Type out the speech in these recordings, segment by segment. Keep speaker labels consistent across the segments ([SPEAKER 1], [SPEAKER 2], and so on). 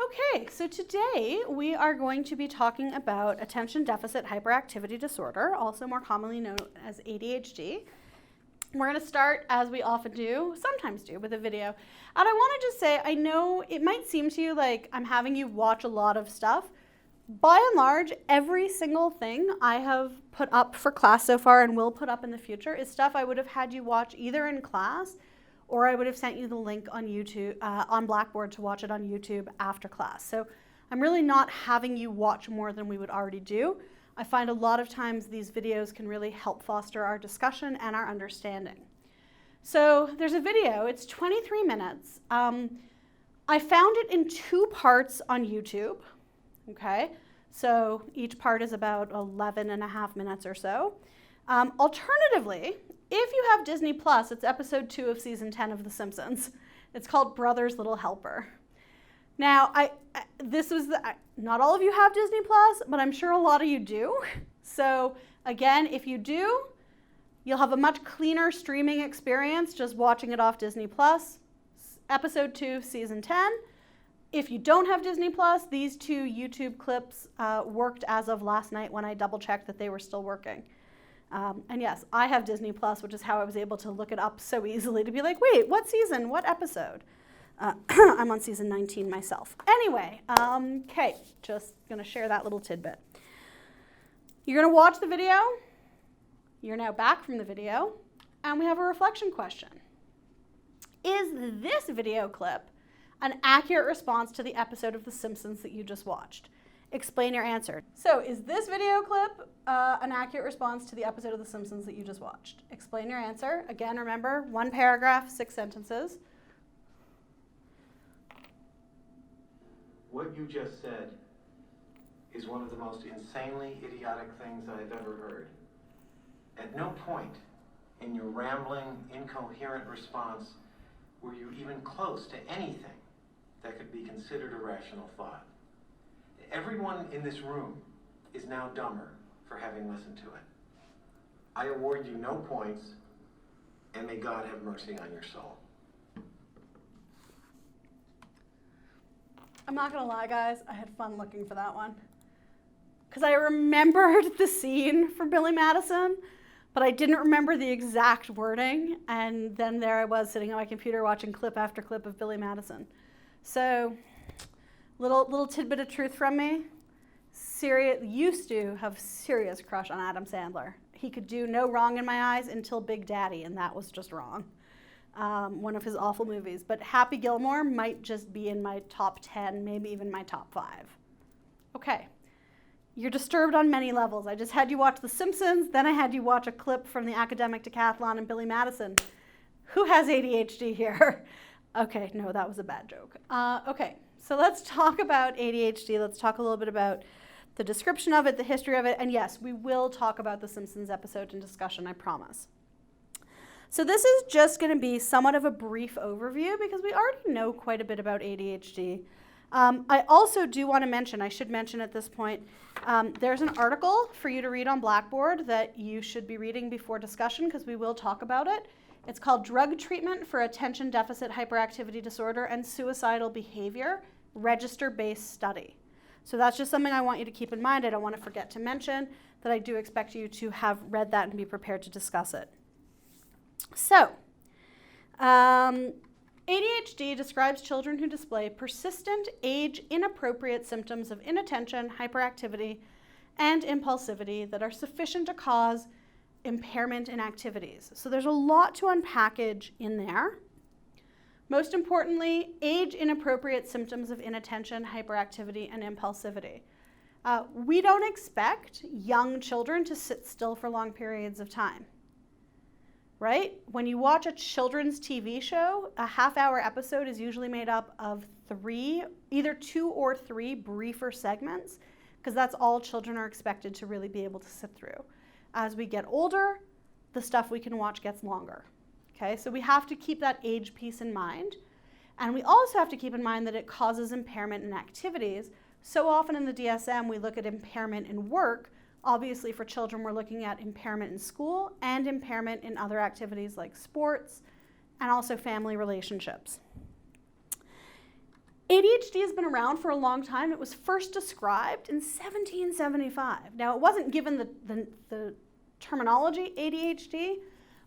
[SPEAKER 1] Okay, so today we are going to be talking about attention deficit hyperactivity disorder, also more commonly known as ADHD. We're going to start, as we often do, sometimes do, with a video. And I want to just say, I know it might seem to you like I'm having you watch a lot of stuff. By and large, every single thing I have put up for class so far and will put up in the future is stuff I would have had you watch either in class or I would have sent you the link on YouTube, on Blackboard to watch it on YouTube after class. So I'm really not having you watch more than we would already do. I find a lot of times these videos can really help foster our discussion and our understanding. So there's a video, it's 23 minutes. I found it in 2 parts on YouTube, okay? So each part is about 11 and a half minutes or so. Alternatively, if you have Disney Plus, it's episode 2 of season 10 of The Simpsons. It's called Brother's Little Helper. Now, not all of you have Disney Plus, but I'm sure a lot of you do. So again, if you do, you'll have a much cleaner streaming experience just watching it off Disney Plus. Episode 2, season 10. If you don't have Disney Plus, these 2 YouTube clips worked as of last night when I double checked that they were still working. And yes, I have Disney Plus, which is how I was able to look it up so easily to be like, wait, what season, what episode? I'm on season 19 myself. Anyway, okay, just gonna share that little tidbit. You're gonna watch the video. You're now back from the video, and we have a reflection question. Is this video clip an accurate response to the episode of The Simpsons that you just watched? Explain your answer. So is this video clip an accurate response to the episode of The Simpsons that you just watched? Explain your answer. Again, remember, 1 paragraph, 6 sentences.
[SPEAKER 2] What you just said is one of the most insanely idiotic things I've ever heard. At no point in your rambling, incoherent response were you even close to anything that could be considered a rational thought. Everyone in this room is now dumber for having listened to it. I award you no points, and may God have mercy on your soul.
[SPEAKER 1] I'm not gonna lie, guys, I had fun looking for that one. Because I remembered the scene from Billy Madison, but I didn't remember the exact wording, and then there I was sitting on my computer watching clip after clip of Billy Madison. So, little tidbit of truth from me. Used to have serious crush on Adam Sandler. He could do no wrong in my eyes until Big Daddy, and that was just wrong. One of his awful movies. But Happy Gilmore might just be in my top 10, maybe even my top 5. Okay, you're disturbed on many levels. I just had you watch The Simpsons, then I had you watch a clip from the Academic Decathlon and Billy Madison. Who has ADHD here? Okay, no, that was a bad joke. Okay, so let's talk about ADHD. Let's talk a little bit about the description of it, the history of it, and yes, we will talk about the Simpsons episode in discussion, I promise. So this is just going to be somewhat of a brief overview because we already know quite a bit about ADHD. I also do want to mention, I should mention at this point, there's an article for you to read on Blackboard that you should be reading before discussion because we will talk about it. It's called Drug Treatment for Attention Deficit Hyperactivity Disorder and Suicidal Behavior, Register-Based Study. So that's just something I want you to keep in mind. I don't want to forget to mention that I do expect you to have read that and be prepared to discuss it. So, ADHD describes children who display persistent, age-inappropriate symptoms of inattention, hyperactivity, and impulsivity that are sufficient to cause impairment in activities. So there's a lot to unpackage in there. Most importantly, age-inappropriate symptoms of inattention, hyperactivity, and impulsivity. We don't expect young children to sit still for long periods of time, right? When you watch a children's TV show, a half-hour episode is usually made up of either 2 or 3 briefer segments, because that's all children are expected to really be able to sit through. As we get older, the stuff we can watch gets longer. Okay, so we have to keep that age piece in mind. And we also have to keep in mind that it causes impairment in activities. So often in the DSM, we look at impairment in work. Obviously, for children, we're looking at impairment in school and impairment in other activities like sports and also family relationships. ADHD has been around for a long time. It was first described in 1775. Now, it wasn't given the terminology ADHD,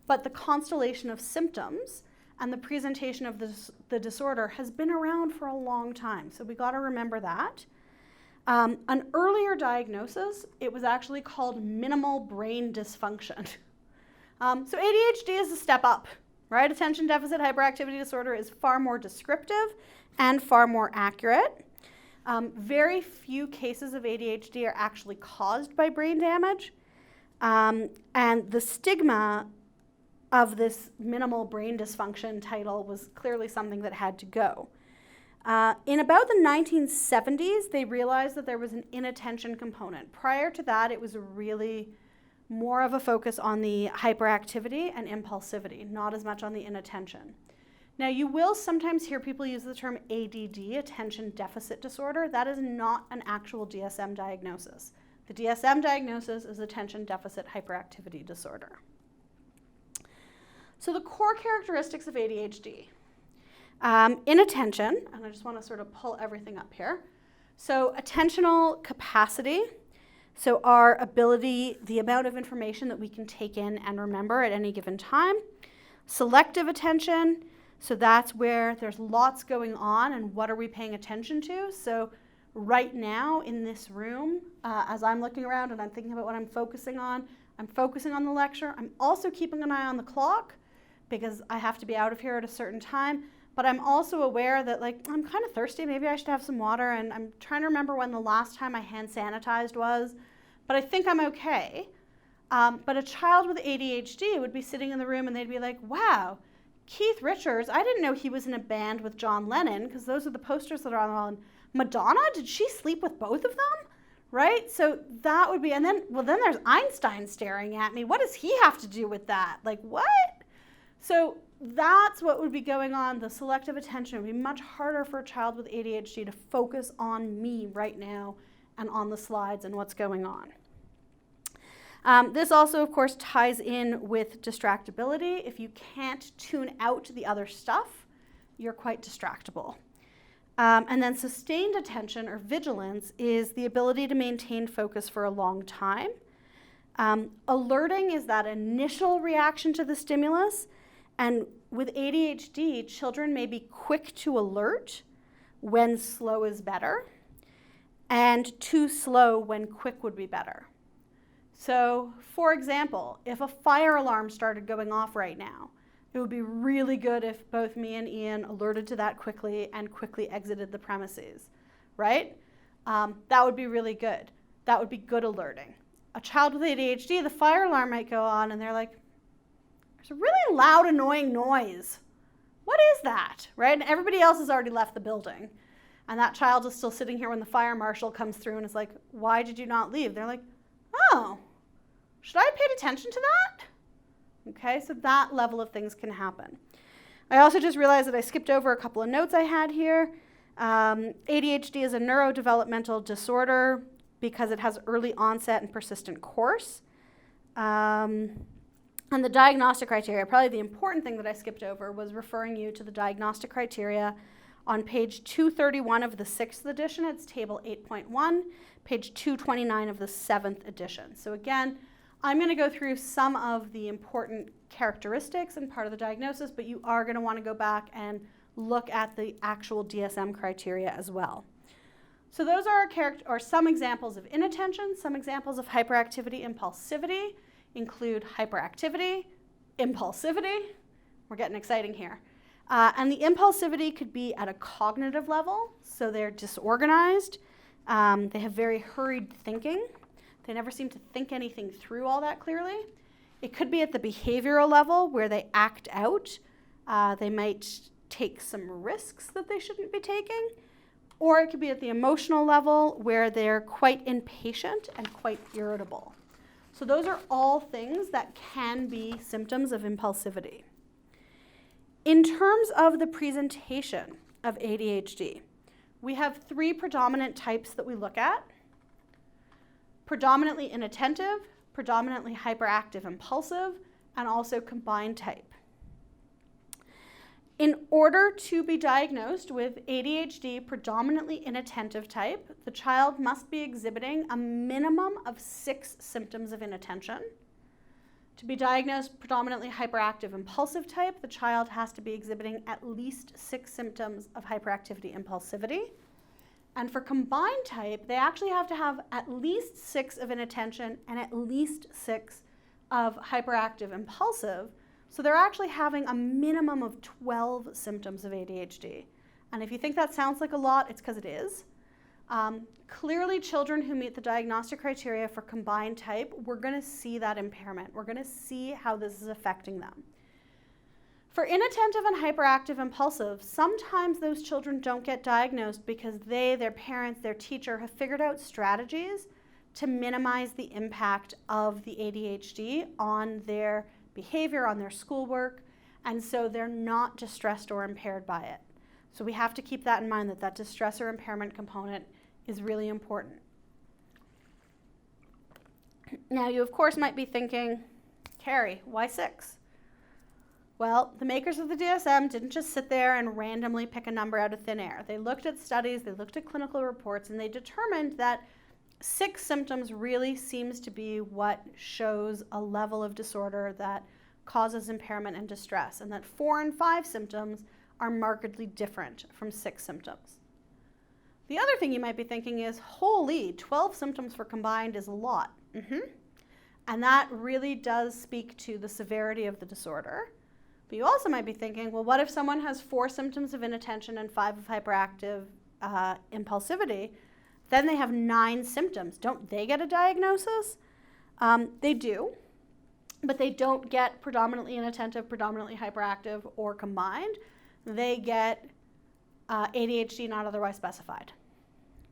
[SPEAKER 1] but the constellation of symptoms and the presentation of the disorder has been around for a long time. So we got to remember that. An earlier diagnosis, it was actually called minimal brain dysfunction. So ADHD is a step up, right? Attention deficit hyperactivity disorder is far more descriptive and far more accurate. Very few cases of ADHD are actually caused by brain damage. And the stigma of this minimal brain dysfunction title was clearly something that had to go. In about the 1970s, they realized that there was an inattention component. Prior to that, it was really more of a focus on the hyperactivity and impulsivity, not as much on the inattention. Now, you will sometimes hear people use the term ADD, attention deficit disorder. That is not an actual DSM diagnosis. The DSM diagnosis is attention deficit hyperactivity disorder. So the core characteristics of ADHD. Inattention, and I just want to sort of pull everything up here. So attentional capacity, so our ability, the amount of information that we can take in and remember at any given time. Selective attention, so that's where there's lots going on and what are we paying attention to. So right now in this room, as I'm looking around and I'm thinking about what I'm focusing on the lecture. I'm also keeping an eye on the clock because I have to be out of here at a certain time. But I'm also aware that, like, I'm kind of thirsty. Maybe I should have some water. And I'm trying to remember when the last time I hand sanitized was. But I think I'm okay. But a child with ADHD would be sitting in the room and they'd be like, wow, Keith Richards, I didn't know he was in a band with John Lennon, because those are the posters that are on the wall. Madonna, did she sleep with both of them? Right? So that would be, and then there's Einstein staring at me. What does he have to do with that? Like, what? So that's what would be going on. The selective attention would be much harder for a child with ADHD to focus on me right now and on the slides and what's going on. This also, of course, ties in with distractibility. If you can't tune out the other stuff, you're quite distractible. And then sustained attention or vigilance is the ability to maintain focus for a long time. Alerting is that initial reaction to the stimulus. And with ADHD, children may be quick to alert when slow is better, and too slow when quick would be better. So, for example, if a fire alarm started going off right now, it would be really good if both me and Ian alerted to that quickly and quickly exited the premises, right? That would be really good. That would be good alerting. A child with ADHD, the fire alarm might go on and they're like, there's a really loud, annoying noise. What is that, right? And everybody else has already left the building. And that child is still sitting here when the fire marshal comes through and is like, why did you not leave? They're like, oh, should I have paid attention to that? Okay, so that level of things can happen. I also just realized that I skipped over a couple of notes I had here. ADHD is a neurodevelopmental disorder because it has early onset and persistent course. And the diagnostic criteria, probably the important thing that I skipped over was referring you to the diagnostic criteria on page 231 of the 6th edition. It's table 8.1, page 229 of the 7th edition. So again, I'm going to go through some of the important characteristics and part of the diagnosis, but you are going to want to go back and look at the actual DSM criteria as well. So those are some examples of inattention. Some examples of hyperactivity, impulsivity include hyperactivity, impulsivity. We're getting exciting here. And the impulsivity could be at a cognitive level, so they're disorganized. They have very hurried thinking. They never seem to think anything through all that clearly. It could be at the behavioral level where they act out. They might take some risks that they shouldn't be taking. Or it could be at the emotional level where they're quite impatient and quite irritable. So those are all things that can be symptoms of impulsivity. In terms of the presentation of ADHD, we have 3 predominant types that we look at. Predominantly inattentive, predominantly hyperactive impulsive, and also combined type. In order to be diagnosed with ADHD predominantly inattentive type, the child must be exhibiting a minimum of 6 symptoms of inattention. To be diagnosed predominantly hyperactive impulsive type, the child has to be exhibiting at least 6 symptoms of hyperactivity impulsivity. And for combined type, they actually have to have at least 6 of inattention and at least 6 of hyperactive impulsive. So they're actually having a minimum of 12 symptoms of ADHD. And if you think that sounds like a lot, it's because it is. Clearly, children who meet the diagnostic criteria for combined type, we're going to see that impairment. We're going to see how this is affecting them. For inattentive and hyperactive impulsive, sometimes those children don't get diagnosed because they, their parents, their teacher have figured out strategies to minimize the impact of the ADHD on their behavior, on their schoolwork, and so they're not distressed or impaired by it. So we have to keep that in mind, that distress or impairment component is really important. Now, you of course might be thinking, Carrie, why 6? Well, the makers of the DSM didn't just sit there and randomly pick a number out of thin air. They looked at studies, they looked at clinical reports, and they determined that 6 symptoms really seems to be what shows a level of disorder that causes impairment and distress, and that 4 and 5 symptoms are markedly different from 6 symptoms. The other thing you might be thinking is, holy, 12 symptoms for combined is a lot. And that really does speak to the severity of the disorder. But you also might be thinking, well, what if someone has 4 symptoms of inattention and 5 of hyperactive impulsivity? Then they have 9 symptoms. Don't they get a diagnosis? They do, but they don't get predominantly inattentive, predominantly hyperactive, or combined. They get ADHD not otherwise specified,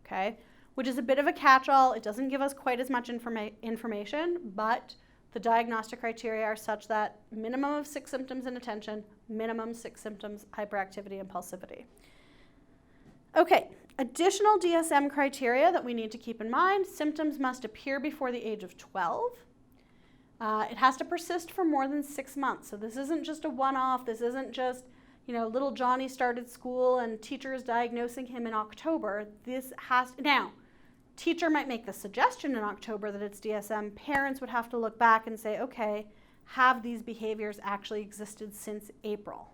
[SPEAKER 1] okay? Which is a bit of a catch-all. It doesn't give us quite as much information, but the diagnostic criteria are such that minimum of 6 symptoms inattention, minimum 6 symptoms hyperactivity, impulsivity. Okay, additional DSM criteria that we need to keep in mind: symptoms must appear before the age of 12. It has to persist for more than 6 months. So this isn't just a one-off. This isn't just, little Johnny started school and teacher is diagnosing him in October. This has to, now, teacher might make the suggestion in October that it's DSM. Parents would have to look back and say, okay, have these behaviors actually existed since April?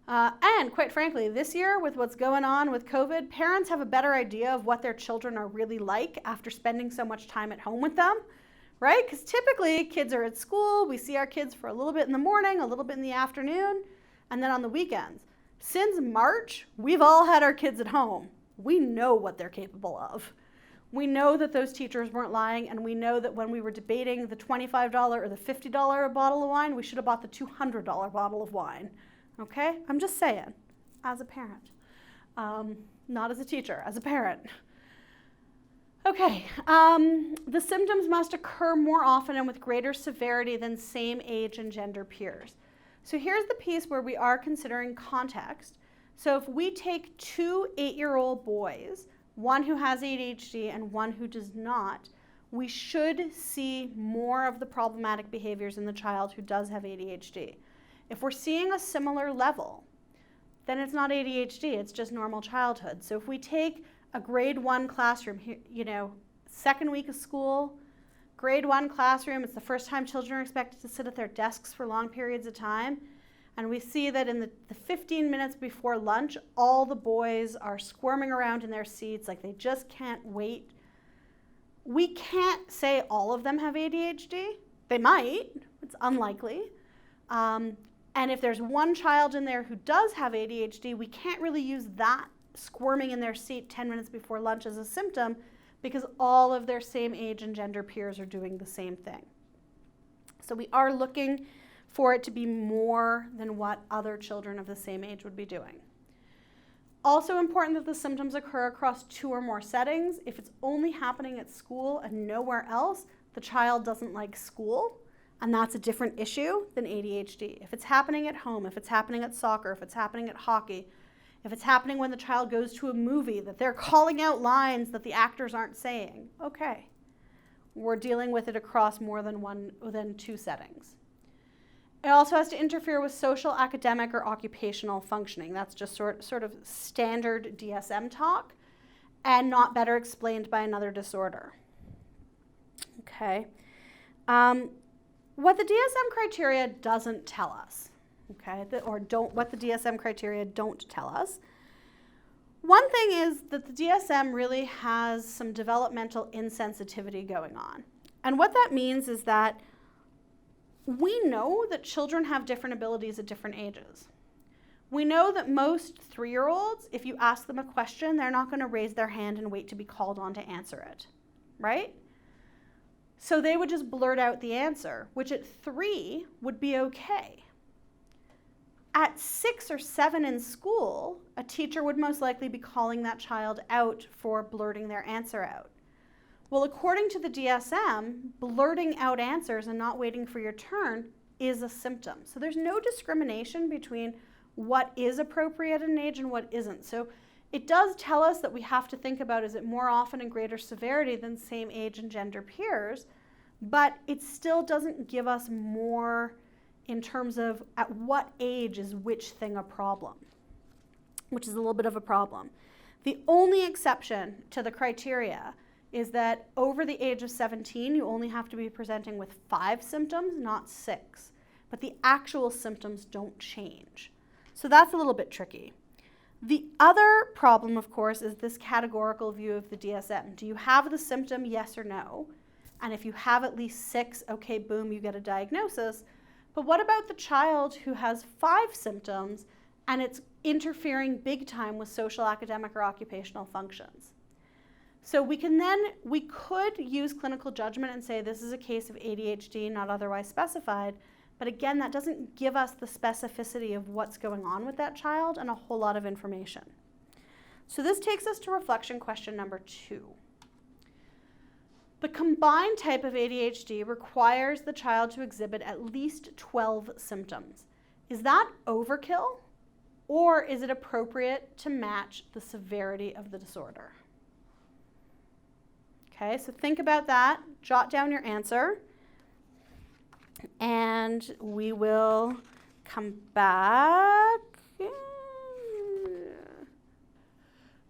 [SPEAKER 1] And quite frankly, this year with what's going on with COVID, parents have a better idea of what their children are really like after spending so much time at home with them, right? Because typically kids are at school, we see our kids for a little bit in the morning, a little bit in the afternoon, and then on the weekends. Since March, we've all had our kids at home. We know what they're capable of. We know that those teachers weren't lying, and we know that when we were debating the $25 or the $50 bottle of wine, we should have bought the $200 bottle of wine. Okay? I'm just saying, as a parent. Not as a teacher, as a parent. Okay, the symptoms must occur more often and with greater severity than same age and gender peers. So here's the piece where we are considering context. So if we take 2 8-year-old boys, one who has ADHD and one who does not, we should see more of the problematic behaviors in the child who does have ADHD. If we're seeing a similar level, then it's not ADHD, it's just normal childhood. So if we take a grade 1 classroom, second week of school, grade 1 classroom, it's the first time children are expected to sit at their desks for long periods of time, and we see that in the 15 minutes before lunch, all the boys are squirming around in their seats like they just can't wait. We can't say all of them have ADHD. They might, it's unlikely. And if there's one child in there who does have ADHD, we can't really use that squirming in their seat 10 minutes before lunch as a symptom because all of their same age and gender peers are doing the same thing. So we are looking for it to be more than what other children of the same age would be doing. Also important that the symptoms occur across 2 or more settings. If it's only happening at school and nowhere else, the child doesn't like school. And that's a different issue than ADHD. If it's happening at home, if it's happening at soccer, if it's happening at hockey, if it's happening when the child goes to a movie that they're calling out lines that the actors aren't saying, okay, we're dealing with it across more than 2 settings. It also has to interfere with social, academic, or occupational functioning. That's just sort of standard DSM talk and not better explained by another disorder. Okay. What the DSM criteria doesn't tell us, okay, what the DSM criteria don't tell us. One thing is that the DSM really has some developmental insensitivity going on. And what that means is that we know that children have different abilities at different ages. We know that most 3-year-olds, if you ask them a question, they're not going to raise their hand and wait to be called on to answer it, right? So they would just blurt out the answer, which at 3 would be okay. At 6 or 7 in school, a teacher would most likely be calling that child out for blurting their answer out. Well, according to the DSM, blurting out answers and not waiting for your turn is a symptom. So there's no discrimination between what is appropriate at an age and what isn't. So it does tell us that we have to think about, is it more often and greater severity than same age and gender peers, but it still doesn't give us more in terms of at what age is which thing a problem, which is a little bit of a problem. The only exception to the criteria is that over the age of 17, you only have to be presenting with 5 symptoms, not 6. But the actual symptoms don't change. So that's a little bit tricky. The other problem, of course, is this categorical view of the DSM. Do you have the symptom, yes or no? And if you have at least 6, okay, boom, you get a diagnosis. But what about the child who has 5 symptoms and it's interfering big time with social, academic, or occupational functions? So we could use clinical judgment and say this is a case of ADHD not otherwise specified, but again, that doesn't give us the specificity of what's going on with that child and a whole lot of information. So this takes us to reflection question number 2. The combined type of ADHD requires the child to exhibit at least 12 symptoms. Is that overkill, or is it appropriate to match the severity of the disorder? Okay, so think about that, jot down your answer, and we will come back.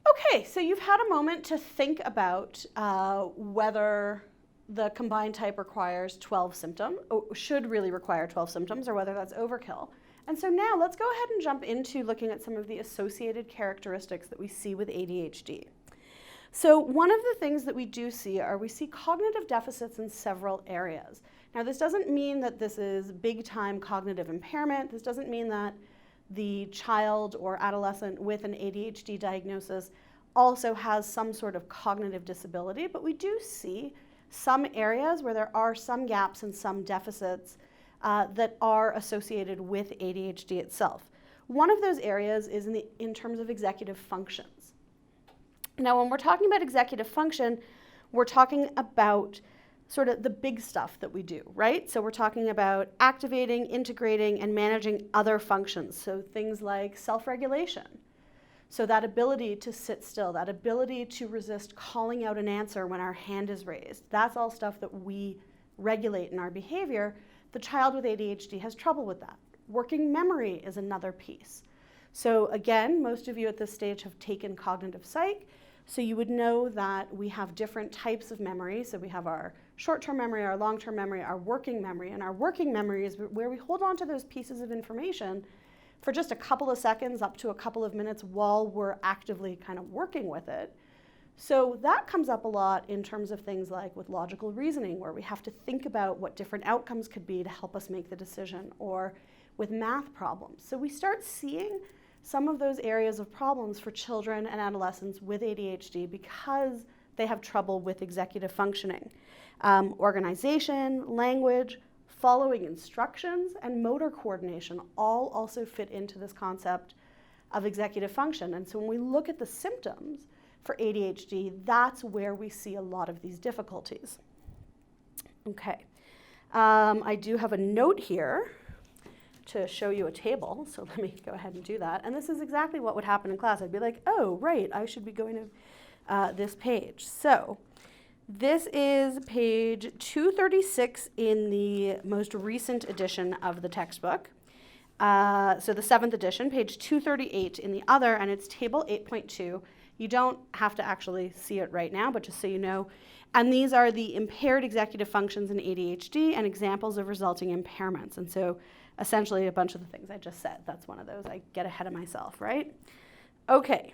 [SPEAKER 1] Okay, so you've had a moment to think about whether the combined type requires 12 symptoms, or should really require 12 symptoms, or whether that's overkill. And so now let's go ahead and jump into looking at some of the associated characteristics that we see with ADHD. So one of the things that we do see we see cognitive deficits in several areas. Now this doesn't mean that this is big time cognitive impairment. This doesn't mean that the child or adolescent with an ADHD diagnosis also has some sort of cognitive disability, but we do see some areas where there are some gaps and some deficits that are associated with ADHD itself. One of those areas is in terms of executive functions. Now, when we're talking about executive function, we're talking about sort of the big stuff that we do, right? So we're talking about activating, integrating, and managing other functions. So things like self-regulation. So that ability to sit still, that ability to resist calling out an answer when our hand is raised. That's all stuff that we regulate in our behavior. The child with ADHD has trouble with that. Working memory is another piece. So again, most of you at this stage have taken cognitive psych. So you would know that we have different types of memory. So we have our short-term memory, our long-term memory, our working memory. And our working memory is where we hold on to those pieces of information for just a couple of seconds up to a couple of minutes while we're actively kind of working with it. So that comes up a lot in terms of things like with logical reasoning, where we have to think about what different outcomes could be to help us make the decision, or with math problems. So we start seeing some of those areas of problems for children and adolescents with ADHD because they have trouble with executive functioning. Organization, language, following instructions, and motor coordination all also fit into this concept of executive function. And so when we look at the symptoms for ADHD, that's where we see a lot of these difficulties. Okay, I do have a note here to show you a table, so let me go ahead and do that. And this is exactly what would happen in class. I'd be like, oh, right, I should be going to this page. So This is page 236 in the most recent edition of the textbook. So the 7th edition, page 238 in the other, and it's table 8.2. You don't have to actually see it right now, but just so you know. And these are the impaired executive functions in ADHD and examples of resulting impairments. And so essentially a bunch of the things I just said. That's one of those. I get ahead of myself, right? Okay,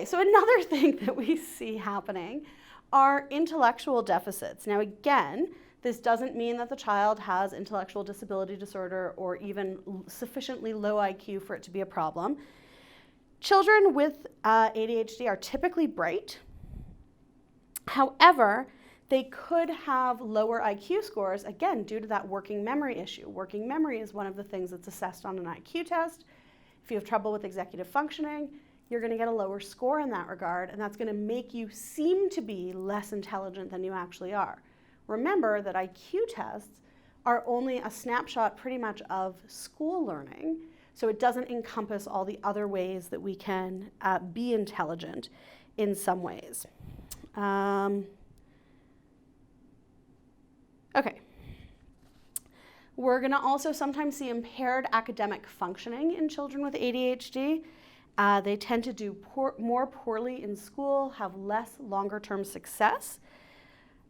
[SPEAKER 1] so another thing that we see happening are intellectual deficits. Now again, this doesn't mean that the child has intellectual disability disorder or even sufficiently low IQ for it to be a problem. Children with ADHD are typically bright. However, they could have lower IQ scores, again, due to that working memory issue. Working memory is one of the things that's assessed on an IQ test. If you have trouble with executive functioning, you're going to get a lower score in that regard, and that's going to make you seem to be less intelligent than you actually are. Remember that IQ tests are only a snapshot pretty much of school learning, so it doesn't encompass all the other ways that we can be intelligent in some ways. Okay. We're going to also sometimes see impaired academic functioning in children with ADHD. They tend to do more poorly in school, have less longer-term success,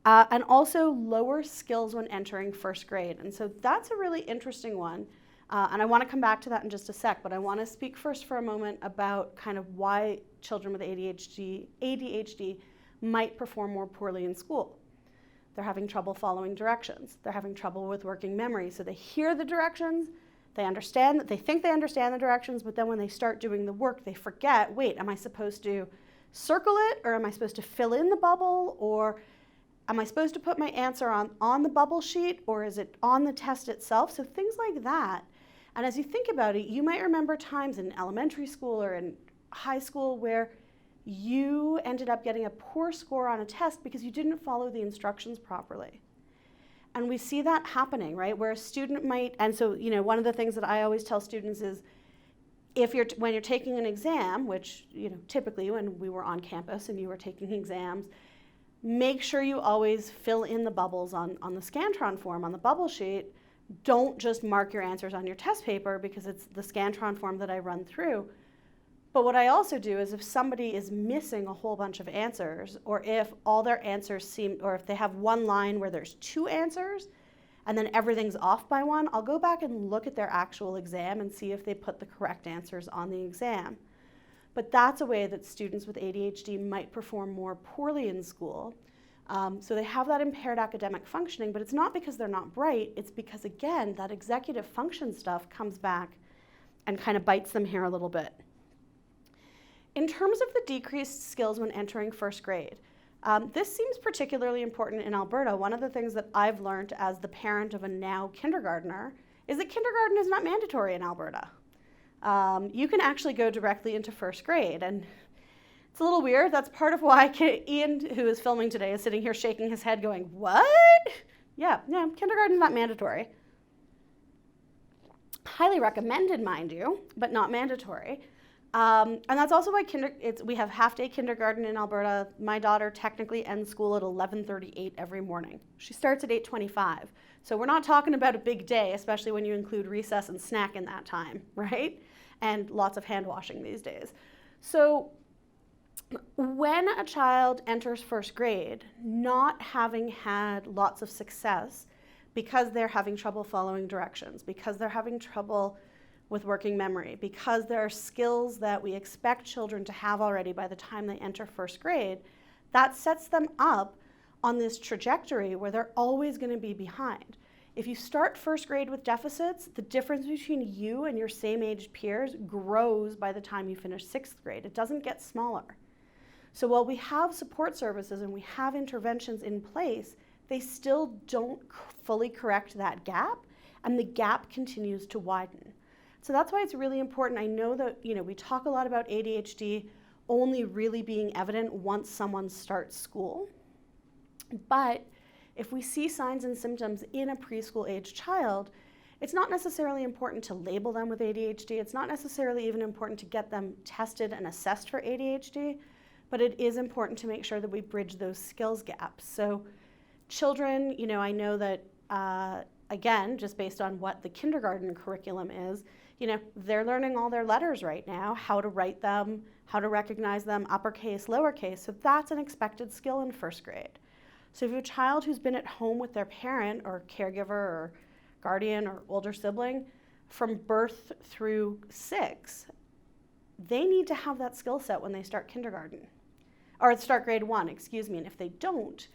[SPEAKER 1] and also lower skills when entering first grade. And so that's a really interesting one. And I want to come back to that in just a sec, but I want to speak first for a moment about kind of why children with ADHD might perform more poorly in school. They're having trouble following directions. They're having trouble with working memory. So they hear the directions, they think they understand the directions, but then when they start doing the work, they forget, wait, am I supposed to circle it, or am I supposed to fill in the bubble, or am I supposed to put my answer on the bubble sheet, or is it on the test itself? So things like that. And as you think about it, you might remember times in elementary school or in high school where you ended up getting a poor score on a test because you didn't follow the instructions properly. And we see that happening, right? Where a student might, and so, one of the things that I always tell students is when you're taking an exam, which, typically when we were on campus and you were taking exams, make sure you always fill in the bubbles on the Scantron form, on the bubble sheet. Don't just mark your answers on your test paper because it's the Scantron form that I run through. But what I also do is if somebody is missing a whole bunch of answers, or if all their answers or if they have one line where there's 2 answers and then everything's off by 1, I'll go back and look at their actual exam and see if they put the correct answers on the exam. But that's a way that students with ADHD might perform more poorly in school. So they have that impaired academic functioning, but it's not because they're not bright, it's because, again, that executive function stuff comes back and kind of bites them here a little bit. In terms of the decreased skills when entering first grade, this seems particularly important in Alberta. One of the things that I've learned as the parent of a now kindergartner is that kindergarten is not mandatory in Alberta. You can actually go directly into first grade, and it's a little weird. That's part of why Ian, who is filming today, is sitting here shaking his head going, what? Yeah, kindergarten is not mandatory. Highly recommended, mind you, but not mandatory. And that's also why we have half-day kindergarten in Alberta. My daughter technically ends school at 11:38 every morning. She starts at 8:25. So we're not talking about a big day, especially when you include recess and snack in that time, right? And lots of hand washing these days. So when a child enters first grade, not having had lots of success because they're having trouble following directions, because they're having trouble with working memory, because there are skills that we expect children to have already by the time they enter first grade, that sets them up on this trajectory where they're always going to be behind. If you start first grade with deficits, the difference between you and your same-aged peers grows by the time you finish 6th grade. It doesn't get smaller. So while we have support services and we have interventions in place, they still don't fully correct that gap, and the gap continues to widen. So that's why it's really important. I know that we talk a lot about ADHD only really being evident once someone starts school. But if we see signs and symptoms in a preschool age child, it's not necessarily important to label them with ADHD. It's not necessarily even important to get them tested and assessed for ADHD. but it is important to make sure that we bridge those skills gaps. So children, I know that, again, just based on what the kindergarten curriculum is, they're learning all their letters right now, how to write them, how to recognize them, uppercase, lowercase. So that's an expected skill in first grade. So if you have a child who's been at home with their parent or caregiver or guardian or older sibling from birth through 6, they need to have that skill set when they start kindergarten, or start grade 1, and if they don't,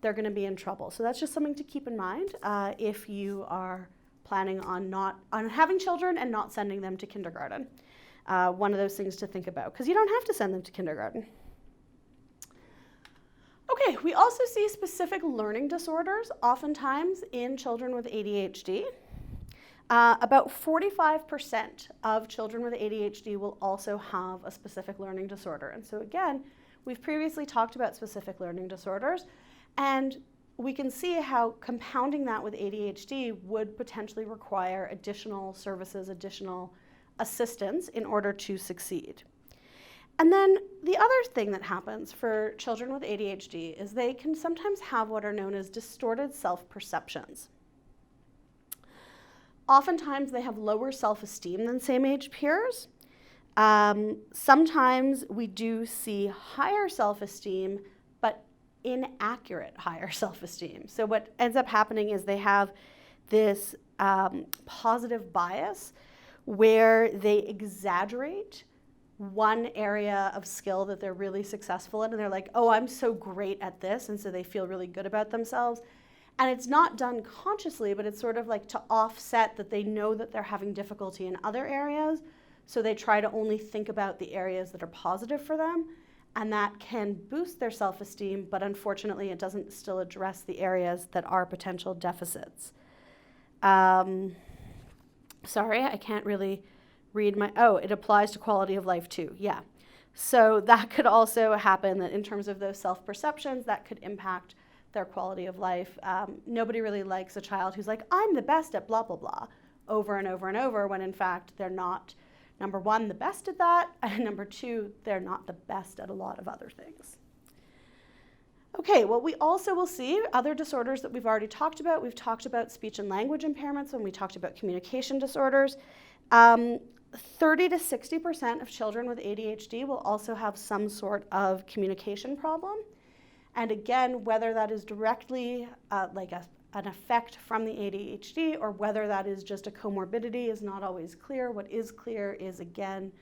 [SPEAKER 1] they're going to be in trouble. So that's just something to keep in mind if you are planning on having children and not sending them to kindergarten. One of those things to think about, because you don't have to send them to kindergarten. Okay, we also see specific learning disorders oftentimes in children with ADHD. About 45% of children with ADHD will also have a specific learning disorder. And so again, we've previously talked about specific learning disorders, and we can see how compounding that with ADHD would potentially require additional services, additional assistance in order to succeed. And then the other thing that happens for children with ADHD is they can sometimes have what are known as distorted self-perceptions. Oftentimes they have lower self-esteem than same-age peers. Sometimes we do see higher self-esteem, but inaccurate higher self-esteem. So what ends up happening is they have this positive bias where they exaggerate one area of skill that they're really successful in, and they're like, oh, I'm so great at this, and so they feel really good about themselves. And it's not done consciously, but it's sort of like to offset that they know that they're having difficulty in other areas, so they try to only think about the areas that are positive for them, and that can boost their self-esteem, but unfortunately it doesn't still address the areas that are potential deficits. Sorry, I can't really read it applies to quality of life too, yeah. So that could also happen, that in terms of those self-perceptions, that could impact their quality of life. Nobody really likes a child who's like, I'm the best at blah, blah, blah, over and over and over, when in fact they're not, number one, the best at that, and number two, they're not the best at a lot of other things. Okay, well, we also will see other disorders that we've already talked about. We've talked about speech and language impairments when we talked about communication disorders. 30 to 60% of children with ADHD will also have some sort of communication problem. And again, whether that is directly an effect from the ADHD or whether that is just a comorbidity is not always clear. What is clear is, again,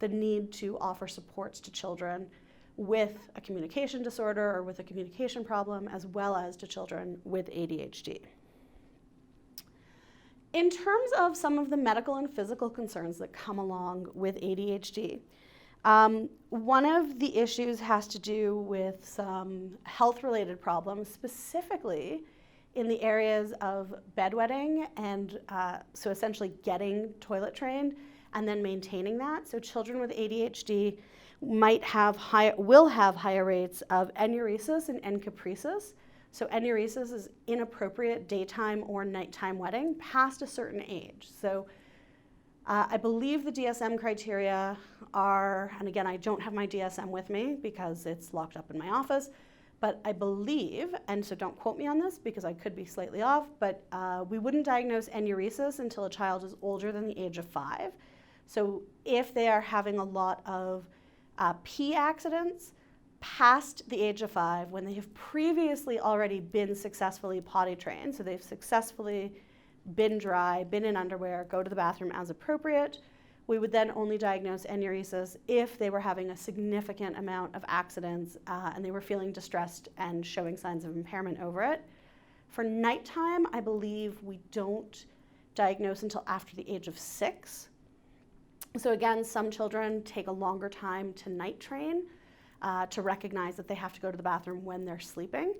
[SPEAKER 1] the need to offer supports to children with a communication disorder or with a communication problem, as well as to children with ADHD. In terms of some of the medical and physical concerns that come along with ADHD, one of the issues has to do with some health-related problems, specifically in the areas of bedwetting and so essentially getting toilet trained and then maintaining that. So children with ADHD will have higher rates of enuresis and encapresis. So enuresis is inappropriate daytime or nighttime wetting past a certain age. So I believe the DSM criteria are, and again, I don't have my DSM with me because it's locked up in my office, but I believe, and so don't quote me on this because I could be slightly off, but we wouldn't diagnose enuresis until a child is older than the age of 5. So if they are having a lot of pee accidents past the age of 5, when they have previously already been successfully potty trained, so they've successfully been dry, been in underwear, go to the bathroom as appropriate, we would then only diagnose enuresis if they were having a significant amount of accidents and they were feeling distressed and showing signs of impairment over it. For nighttime, I believe we don't diagnose until after the age of 6. So again, some children take a longer time to night train to recognize that they have to go to the bathroom when they're sleeping.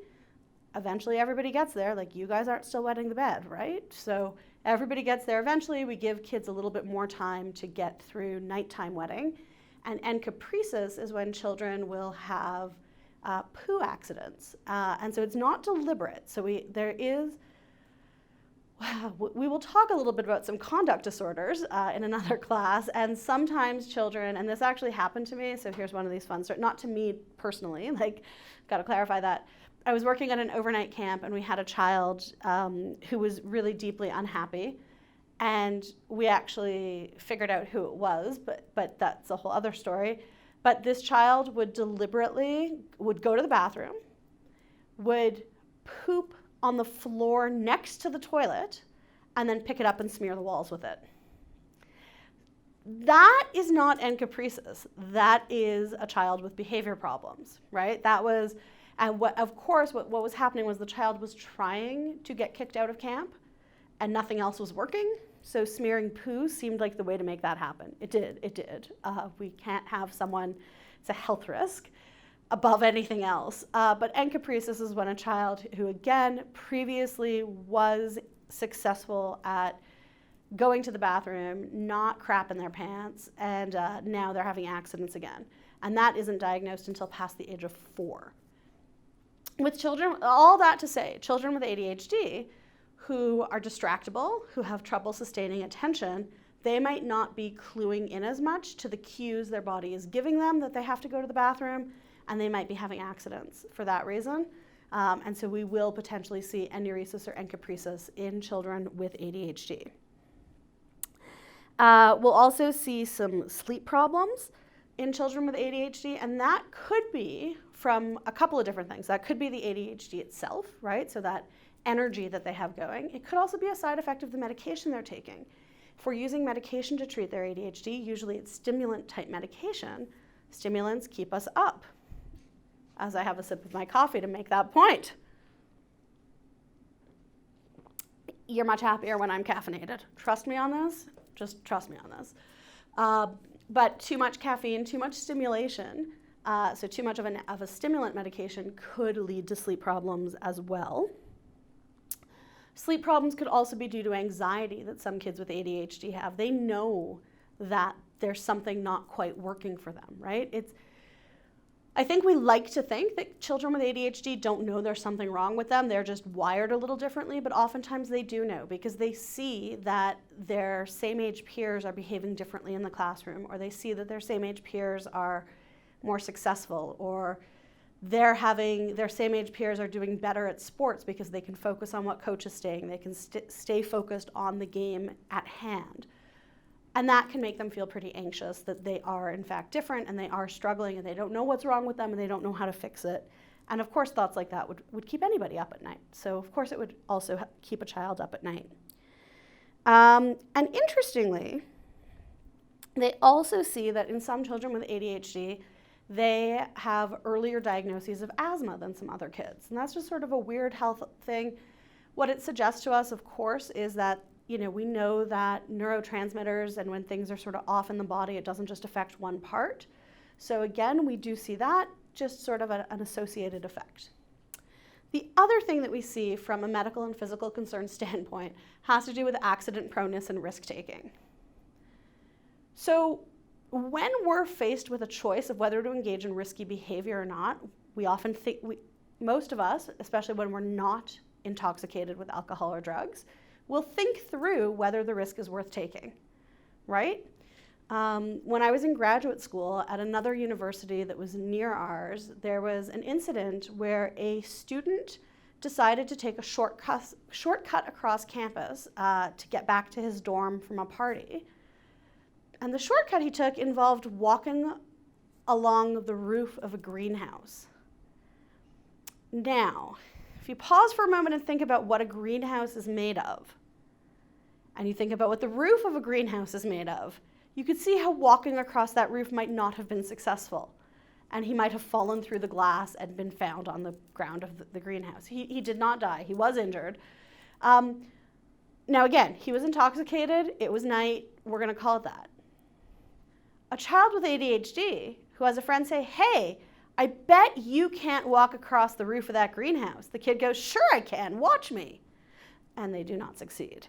[SPEAKER 1] Eventually everybody gets there, like you guys aren't still wetting the bed, right? So everybody gets there eventually. We give kids a little bit more time to get through nighttime wetting. And encapresis is when children will have poo accidents. And so it's not deliberate. So there is we will talk a little bit about some conduct disorders in another class, and sometimes children, and this actually happened to me, so here's one of these fun stories, not to me personally, like, got to clarify that. I was working at an overnight camp, and we had a child who was really deeply unhappy, and we actually figured out who it was, but that's a whole other story. But this child would go to the bathroom, would poop on the floor next to the toilet, and then pick it up and smear the walls with it. That is not encapresis. That is a child with behavior problems, right? That was, and what was happening was the child was trying to get kicked out of camp, and nothing else was working. So smearing poo seemed like the way to make that happen. It did. We can't have someone, it's a health risk, above anything else. But encapresis is when a child who, again, previously was successful at going to the bathroom, not crapping their pants, and now they're having accidents again. And that isn't diagnosed until past the age of 4. With children, all that to say, children with ADHD who are distractible, who have trouble sustaining attention, they might not be cluing in as much to the cues their body is giving them that they have to go to the bathroom, and they might be having accidents for that reason. And so we will potentially see enuresis or encapresis in children with ADHD. We'll also see some sleep problems in children with ADHD, and that could be from a couple of different things. That could be the ADHD itself, right? So that energy that they have going. It could also be a side effect of the medication they're taking. If we're using medication to treat their ADHD, usually it's stimulant type medication. Stimulants keep us up. As I have a sip of my coffee to make that point. You're much happier when I'm caffeinated. Trust me on this. Just trust me on this. But too much caffeine, too much stimulation, so too much of a stimulant medication could lead to sleep problems as well. Sleep problems could also be due to anxiety that some kids with ADHD have. They know that there's something not quite working for them, right? I think we like to think that children with ADHD don't know there's something wrong with them. They're just wired a little differently, but oftentimes they do know because they see that their same age peers are behaving differently in the classroom, or they see that their same age peers are more successful, or their same age peers are doing better at sports because they can focus on what coach is saying. They can stay focused on the game at hand. And that can make them feel pretty anxious that they are in fact different and they are struggling and they don't know what's wrong with them and they don't know how to fix it. And of course thoughts like that would keep anybody up at night. So of course it would also keep a child up at night. And interestingly, they also see that in some children with ADHD, they have earlier diagnoses of asthma than some other kids. And that's just sort of a weird health thing. What it suggests to us, of course, is that we know that neurotransmitters and when things are sort of off in the body, it doesn't just affect one part. So again, we do see that, just sort of an associated effect. The other thing that we see from a medical and physical concern standpoint has to do with accident proneness and risk-taking. So when we're faced with a choice of whether to engage in risky behavior or not, we often think, most of us, especially when we're not intoxicated with alcohol or drugs, we'll think through whether the risk is worth taking, right? When I was in graduate school at another university that was near ours, there was an incident where a student decided to take a shortcut across campus to get back to his dorm from a party. And the shortcut he took involved walking along the roof of a greenhouse. Now, if you pause for a moment and think about what a greenhouse is made of, and you think about what the roof of a greenhouse is made of, you could see how walking across that roof might not have been successful. And he might have fallen through the glass and been found on the ground of the greenhouse. He did not die. He was injured. Now again, he was intoxicated. It was night. We're going to call it that. A child with ADHD who has a friend say, "Hey, I bet you can't walk across the roof of that greenhouse." The kid goes, "Sure I can, watch me." And they do not succeed,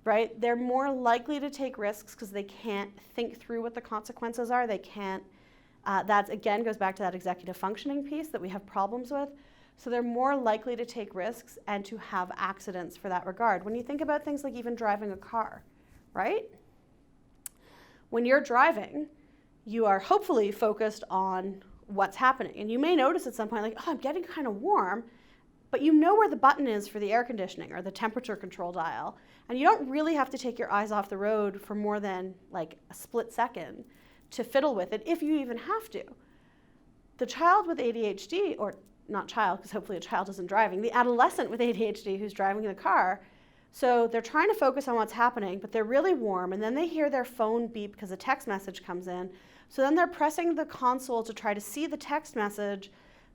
[SPEAKER 1] right? They're more likely to take risks because they can't think through what the consequences are. They can't, that again goes back to that executive functioning piece that we have problems with. So they're more likely to take risks and to have accidents for that regard. When you think about things like even driving a car, right? When you're driving, you are hopefully focused on what's happening. And you may notice at some point, like, oh, I'm getting kind of warm, but you know where the button is for the air conditioning or the temperature control dial. And you don't really have to take your eyes off the road for more than like a split second to fiddle with it, if you even have to. The child with ADHD, or not child, because hopefully a child isn't driving, the adolescent with ADHD who's driving the car, so they're trying to focus on what's happening, but they're really warm, and then they hear their phone beep because a text message comes in. So then they're pressing the console to try to see the text message,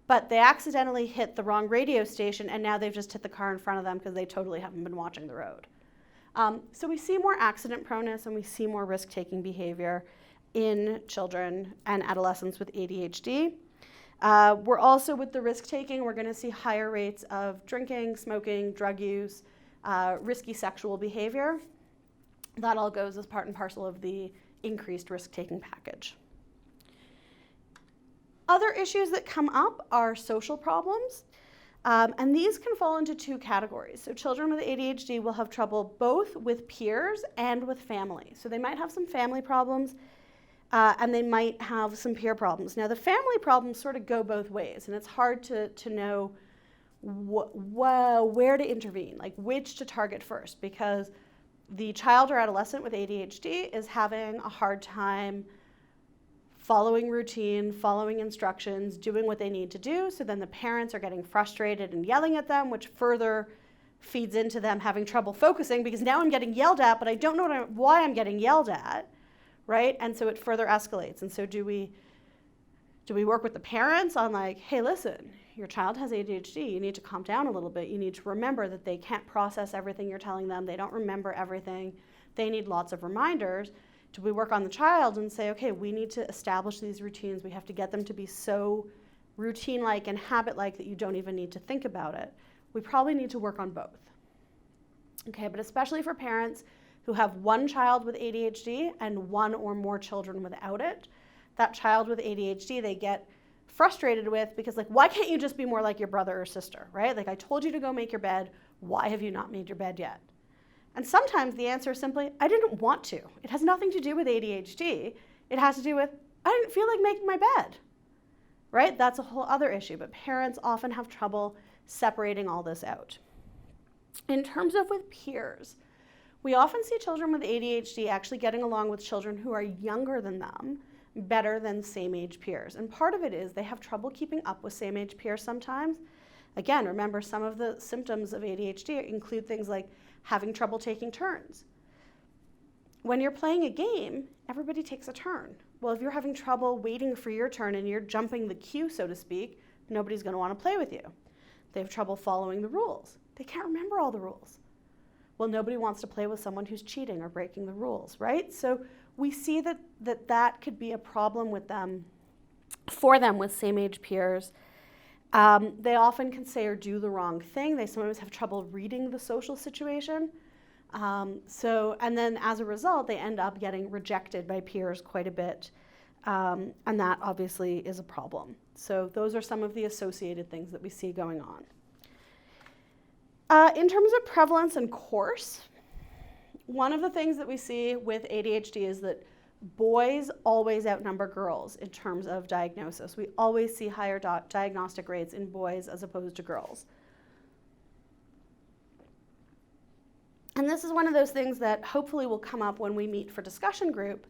[SPEAKER 1] but they accidentally hit the wrong radio station, and now they've just hit the car in front of them because they totally haven't been watching the road. So we see more accident proneness and we see more risk-taking behavior in children and adolescents with ADHD. We're also, with the risk-taking, we're going to see higher rates of drinking, smoking, drug use, risky sexual behavior. That all goes as part and parcel of the increased risk-taking package. Other issues that come up are social problems, and these can fall into two categories. So children with ADHD will have trouble both with peers and with family. So they might have some family problems, and they might have some peer problems. Now, the family problems sort of go both ways, and it's hard to know where to intervene, like which to target first, because the child or adolescent with ADHD is having a hard time following routine, following instructions, doing what they need to do. So then the parents are getting frustrated and yelling at them, which further feeds into them having trouble focusing, because now I'm getting yelled at, but I don't know why I'm getting yelled at, right? And so it further escalates. And so do we work with the parents on like, hey, listen, your child has ADHD. You need to calm down a little bit. You need to remember that they can't process everything you're telling them. They don't remember everything. They need lots of reminders. Do we work on the child and say, okay, we need to establish these routines. We have to get them to be so routine-like and habit-like that you don't even need to think about it. We probably need to work on both. Okay, but especially for parents who have one child with ADHD and one or more children without it, that child with ADHD they get frustrated with because, like, why can't you just be more like your brother or sister, right? Like, I told you to go make your bed. Why have you not made your bed yet? And sometimes the answer is simply, I didn't want to. It has nothing to do with ADHD. It has to do with, I didn't feel like making my bed, right? That's a whole other issue, but parents often have trouble separating all this out. In terms of with peers, we often see children with ADHD actually getting along with children who are younger than them better than same-age peers. And part of it is they have trouble keeping up with same-age peers sometimes. Again, remember, some of the symptoms of ADHD include things like having trouble taking turns. When you're playing a game, everybody takes a turn. Well, if you're having trouble waiting for your turn and you're jumping the queue, so to speak, nobody's going to want to play with you. They have trouble following the rules. They can't remember all the rules. Well, nobody wants to play with someone who's cheating or breaking the rules, right? So we see that could be a problem with them, for them with same-age peers. They often can say or do the wrong thing. They sometimes have trouble reading the social situation. And then as a result, they end up getting rejected by peers quite a bit. And that obviously is a problem. So those are some of the associated things that we see going on. In terms of prevalence and course, one of the things that we see with ADHD is that boys always outnumber girls in terms of diagnosis. We always see higher diagnostic rates in boys as opposed to girls. And this is one of those things that hopefully will come up when we meet for discussion group,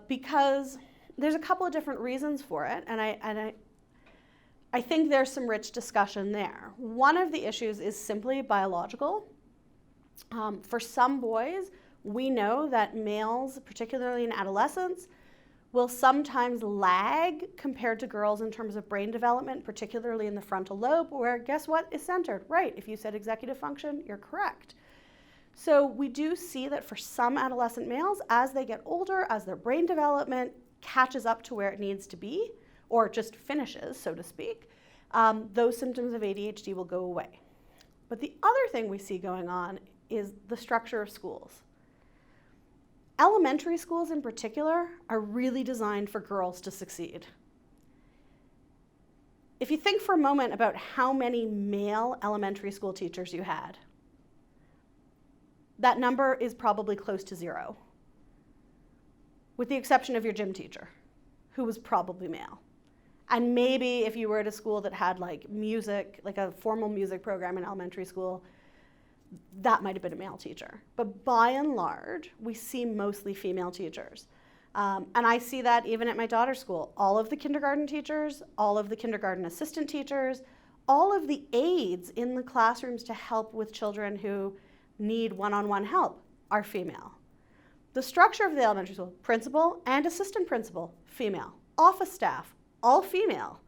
[SPEAKER 1] because there's a couple of different reasons for it, and I think there's some rich discussion there. One of the issues is simply biological. For some boys, we know that males, particularly in adolescence, will sometimes lag compared to girls in terms of brain development, particularly in the frontal lobe, where guess what is centered? Right, if you said executive function, you're correct. So we do see that for some adolescent males, as they get older, as their brain development catches up to where it needs to be, or just finishes, so to speak, those symptoms of ADHD will go away. But the other thing we see going on is the structure of schools. Elementary schools in particular are really designed for girls to succeed. If you think for a moment about how many male elementary school teachers you had, that number is probably close to 0, with the exception of your gym teacher, who was probably male. And maybe if you were at a school that had like music, like a formal music program in elementary school, that might have been a male teacher. But by and large, we see mostly female teachers. And I see that even at my daughter's school. All of the kindergarten teachers, all of the kindergarten assistant teachers, all of the aides in the classrooms to help with children who need one-on-one help are female. The structure of the elementary school, principal and assistant principal, female. Office staff, all female.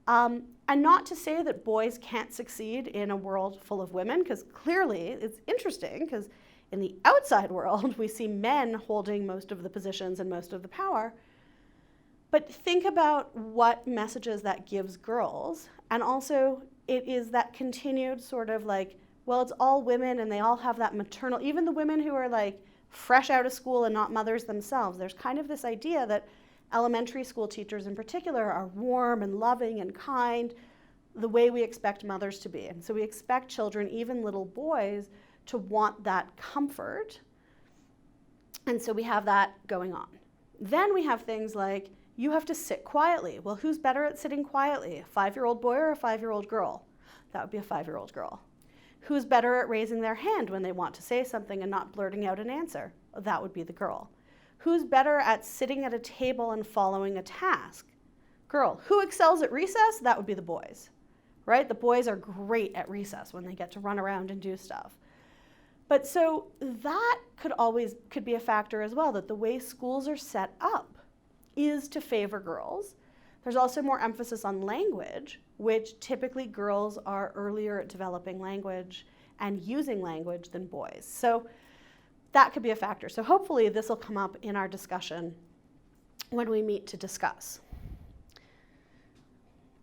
[SPEAKER 1] And not to say that boys can't succeed in a world full of women, because clearly it's interesting, because in the outside world, we see men holding most of the positions and most of the power. But think about what messages that gives girls. And also, it is that continued sort of like, well, it's all women and they all have that maternal, even the women who are like fresh out of school and not mothers themselves. There's kind of this idea that elementary school teachers in particular are warm and loving and kind, the way we expect mothers to be. And so we expect children, even little boys, to want that comfort. And so we have that going on. Then we have things like, you have to sit quietly. Well, who's better at sitting quietly, a 5-year-old boy or a 5-year-old girl? That would be a 5-year-old girl. Who's better at raising their hand when they want to say something and not blurting out an answer? That would be the girl. Who's better at sitting at a table and following a task? Girl. Who excels at recess? That would be the boys, right? The boys are great at recess when they get to run around and do stuff. But so that could be a factor as well, that the way schools are set up is to favor girls. There's also more emphasis on language, which typically girls are earlier at developing language and using language than boys. So that could be a factor. So hopefully this will come up in our discussion when we meet to discuss.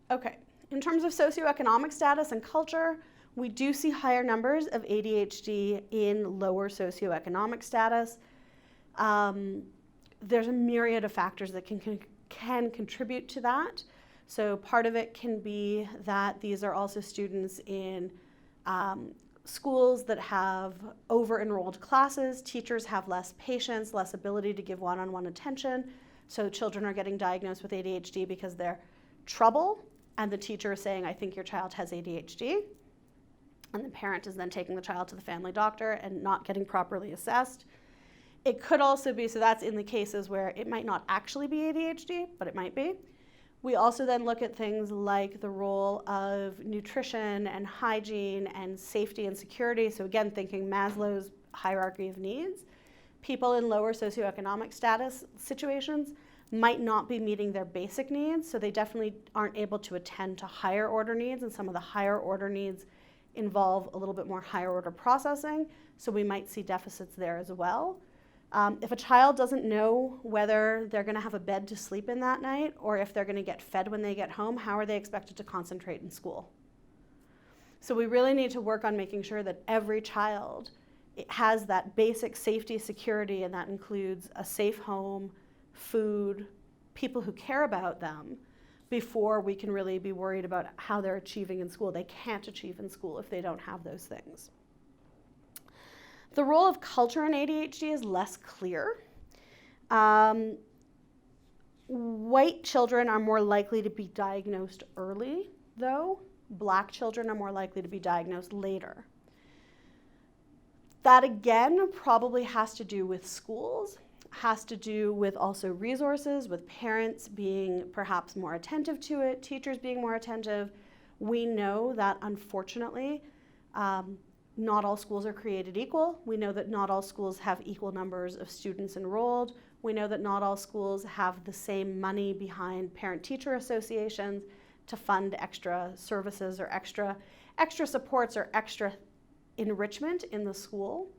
[SPEAKER 1] Okay, in terms of socioeconomic status and culture, we do see higher numbers of ADHD in lower socioeconomic status. There's a myriad of factors that can contribute to that. So part of it can be that these are also students in schools that have over-enrolled classes. Teachers have less patience, less ability to give one-on-one attention. So children are getting diagnosed with ADHD because they're trouble, and the teacher is saying, I think your child has ADHD. And the parent is then taking the child to the family doctor and not getting properly assessed. It could also be, so that's in the cases where it might not actually be ADHD, but it might be. We also then look at things like the role of nutrition and hygiene and safety and security. So again, thinking Maslow's hierarchy of needs. People in lower socioeconomic status situations might not be meeting their basic needs, so they definitely aren't able to attend to higher order needs, and some of the higher order needs involve a little bit more higher order processing, so we might see deficits there as well. If a child doesn't know whether they're going to have a bed to sleep in that night or if they're going to get fed when they get home, how are they expected to concentrate in school? So we really need to work on making sure that every child has that basic safety, security, and that includes a safe home, food, people who care about them, before we can really be worried about how they're achieving in school. They can't achieve in school if they don't have those things. The role of culture in ADHD is less clear. White children are more likely to be diagnosed early, though. Black children are more likely to be diagnosed later. That again probably has to do with schools, has to do with also resources, with parents being perhaps more attentive to it, teachers being more attentive. We know that unfortunately, not all schools are created equal. We know that not all schools have equal numbers of students enrolled. We know that not all schools have the same money behind parent-teacher associations to fund extra services or extra supports or extra enrichment in the school.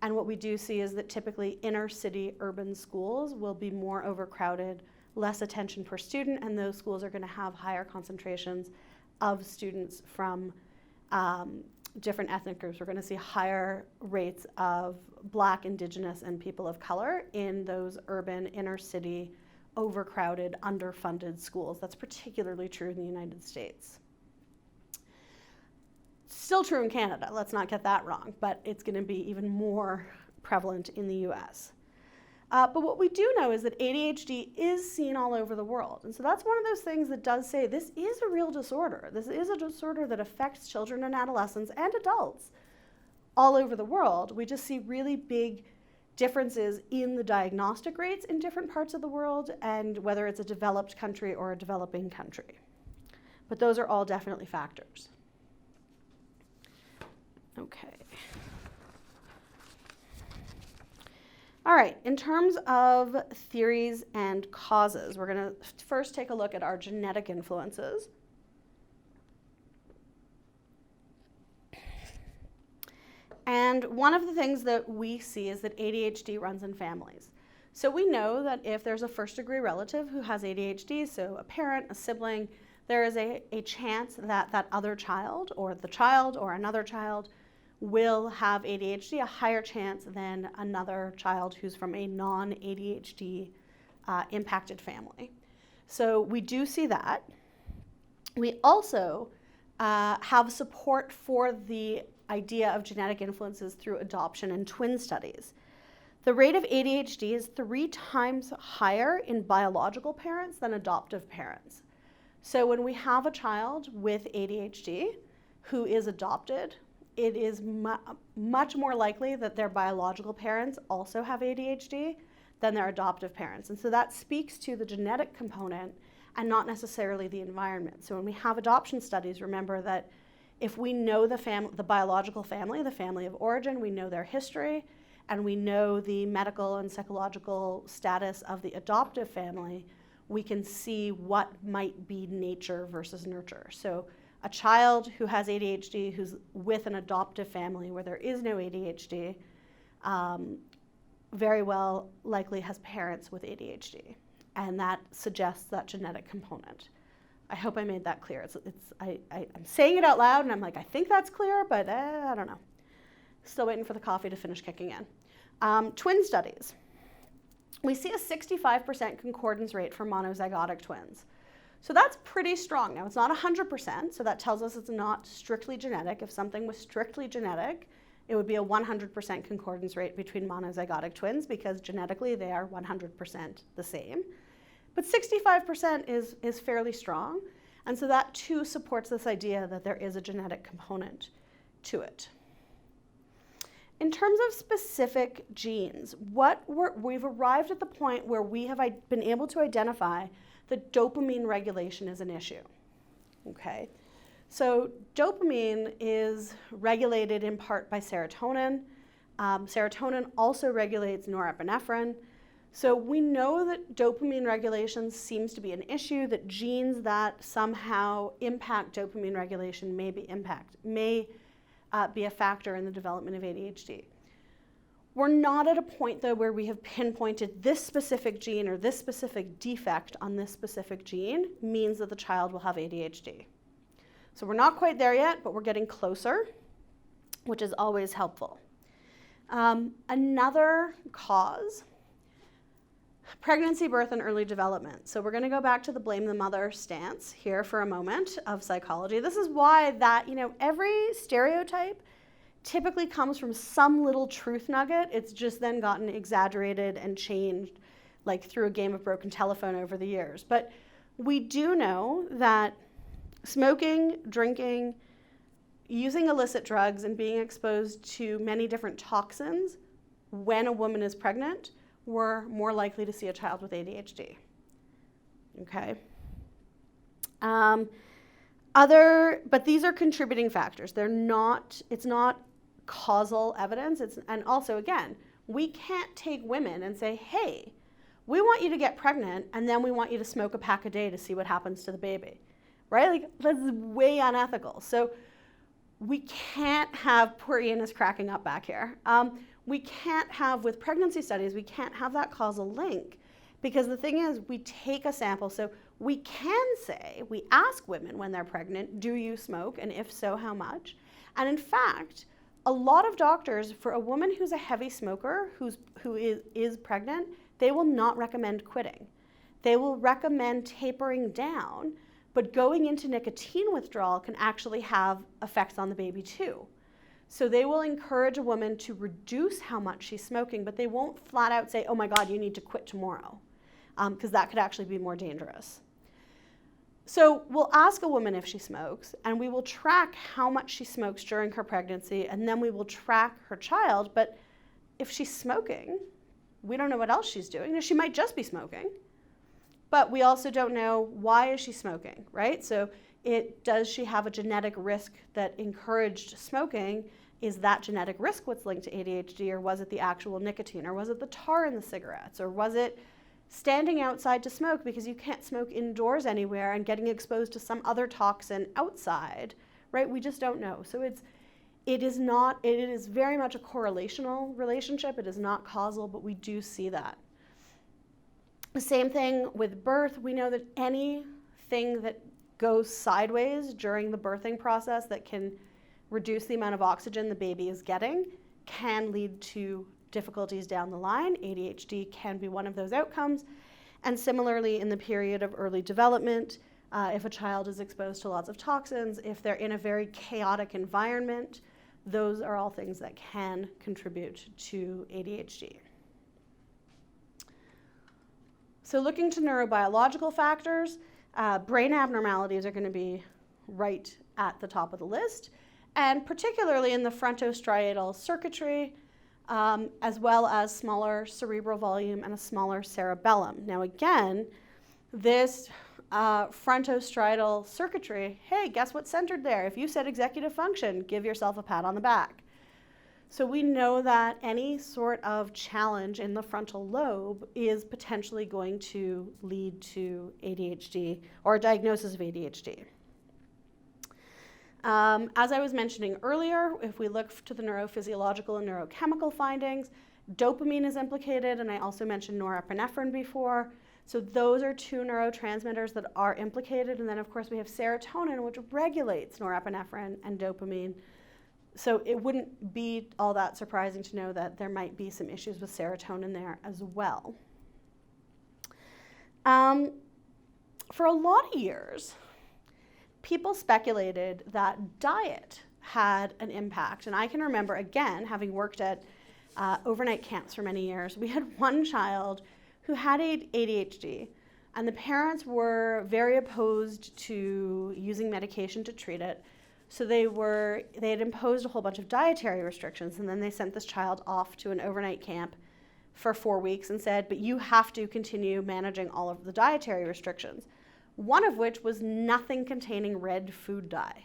[SPEAKER 1] And what we do see is that typically inner city urban schools will be more overcrowded, less attention per student, and those schools are going to have higher concentrations of students from different ethnic groups. We're going to see higher rates of Black, Indigenous, and people of color in those urban inner city overcrowded, underfunded schools. That's particularly true in the United States. Still true in Canada, let's not get that wrong, but it's going to be even more prevalent in the US. But what we do know is that ADHD is seen all over the world. And so that's one of those things that does say this is a real disorder. This is a disorder that affects children and adolescents and adults all over the world. We just see really big differences in the diagnostic rates in different parts of the world, and whether it's a developed country or a developing country. But those are all definitely factors. Okay. All right, in terms of theories and causes, we're going to first take a look at our genetic influences. And one of the things that we see is that ADHD runs in families. So we know that if there's a first-degree relative who has ADHD, so a parent, a sibling, there is a chance that that other child or another child will have ADHD, a higher chance than another child who's from a non-ADHD impacted family. So we do see that. We also have support for the idea of genetic influences through adoption and twin studies. The rate of ADHD is 3 times higher in biological parents than adoptive parents. So when we have a child with ADHD who is adopted, it is much more likely that their biological parents also have ADHD than their adoptive parents. And so that speaks to the genetic component and not necessarily the environment. So when we have adoption studies, remember that if we know the biological family, the family of origin, we know their history, and we know the medical and psychological status of the adoptive family, we can see what might be nature versus nurture. So a child who has ADHD who's with an adoptive family where there is no ADHD very well likely has parents with ADHD, and that suggests that genetic component. I hope I made that clear. I'm saying it out loud and I'm like, I think that's clear, but I don't know. Still waiting for the coffee to finish kicking in. Twin studies. We see a 65% concordance rate for monozygotic twins. So that's pretty strong. Now, it's not 100%, so that tells us it's not strictly genetic. If something was strictly genetic, it would be a 100% concordance rate between monozygotic twins because genetically they are 100% the same. But 65% is fairly strong, and so that too supports this idea that there is a genetic component to it. In terms of specific genes, we've arrived at the point where we have been able to identify that dopamine regulation is an issue. Okay, so dopamine is regulated in part by serotonin. Serotonin also regulates norepinephrine. So we know that dopamine regulation seems to be an issue, that genes that somehow impact dopamine regulation may be a factor in the development of ADHD. We're not at a point, though, where we have pinpointed this specific gene or this specific defect on this specific gene means that the child will have ADHD. So we're not quite there yet, but we're getting closer, which is always helpful. Another cause, pregnancy, birth, and early development. So we're going to go back to the blame the mother stance here for a moment of psychology. This is why that, every stereotype typically comes from some little truth nugget. It's just then gotten exaggerated and changed like through a game of broken telephone over the years. But we do know that smoking, drinking, using illicit drugs, and being exposed to many different toxins when a woman is pregnant, we're more likely to see a child with ADHD. Okay. But these are contributing factors. It's not causal evidence. And also, again, we can't take women and say, hey, we want you to get pregnant and then we want you to smoke a pack a day to see what happens to the baby, right? Like, that's way unethical. So we can't have, poor Ian is cracking up back here. We can't have, with pregnancy studies, we can't have that causal link because the thing is we take a sample. So we can say, we ask women when they're pregnant, do you smoke? And if so, how much? And in fact, a lot of doctors, for a woman who's a heavy smoker who is pregnant, they will not recommend quitting. they will recommend tapering down, but going into nicotine withdrawal can actually have effects on the baby too. So they will encourage a woman to reduce how much she's smoking, but they won't flat out say, oh my God, you need to quit tomorrow, because that could actually be more dangerous. So we'll ask a woman if she smokes, and we will track how much she smokes during her pregnancy, and then we will track her child. But if she's smoking, we don't know what else she's doing. Now, she might just be smoking, but we also don't know why is she smoking, right? So does she have a genetic risk that encouraged smoking? Is that genetic risk what's linked to ADHD, or was it the actual nicotine, or was it the tar in the cigarettes, or was it standing outside to smoke because you can't smoke indoors anywhere and getting exposed to some other toxin outside, right? We just don't know. So it is very much a correlational relationship. It is not causal, but we do see that. The same thing with birth. We know that anything that goes sideways during the birthing process that can reduce the amount of oxygen the baby is getting can lead to difficulties down the line. ADHD can be one of those outcomes. And similarly, in the period of early development, if a child is exposed to lots of toxins, if they're in a very chaotic environment, those are all things that can contribute to ADHD. So looking to neurobiological factors, brain abnormalities are going to be right at the top of the list, and particularly in the frontostriatal circuitry, as well as smaller cerebral volume and a smaller cerebellum. Now again, this frontostriatal circuitry, hey, guess what's centered there? If you said executive function, give yourself a pat on the back. So we know that any sort of challenge in the frontal lobe is potentially going to lead to ADHD or a diagnosis of ADHD. As I was mentioning earlier, if we look to the neurophysiological and neurochemical findings, dopamine is implicated, and I also mentioned norepinephrine before. So those are two neurotransmitters that are implicated, and then of course we have serotonin, which regulates norepinephrine and dopamine. So it wouldn't be all that surprising to know that there might be some issues with serotonin there as well. For a lot of years, people speculated that diet had an impact. And I can remember, again, having worked at overnight camps for many years, we had one child who had ADHD, and the parents were very opposed to using medication to treat it. So they had imposed a whole bunch of dietary restrictions, and then they sent this child off to an overnight camp for 4 weeks and said, but you have to continue managing all of the dietary restrictions, one of which was nothing containing red food dye.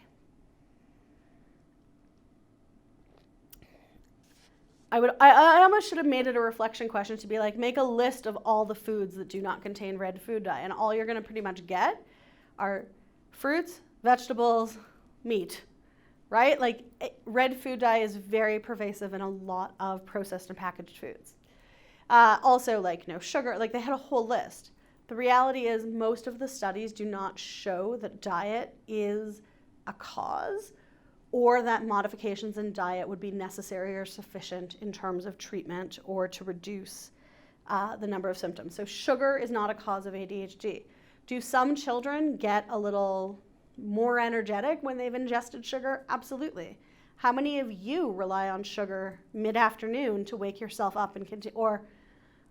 [SPEAKER 1] I almost should have made it a reflection question to be like, make a list of all the foods that do not contain red food dye, and all you're going to pretty much get are fruits, vegetables, meat, right? Like red food dye is very pervasive in a lot of processed and packaged foods. Also, like no sugar, like they had a whole list. The reality is most of the studies do not show that diet is a cause or that modifications in diet would be necessary or sufficient in terms of treatment or to reduce the number of symptoms. So sugar is not a cause of ADHD. Do some children get a little more energetic when they've ingested sugar? Absolutely. How many of you rely on sugar mid-afternoon to wake yourself up and continue, or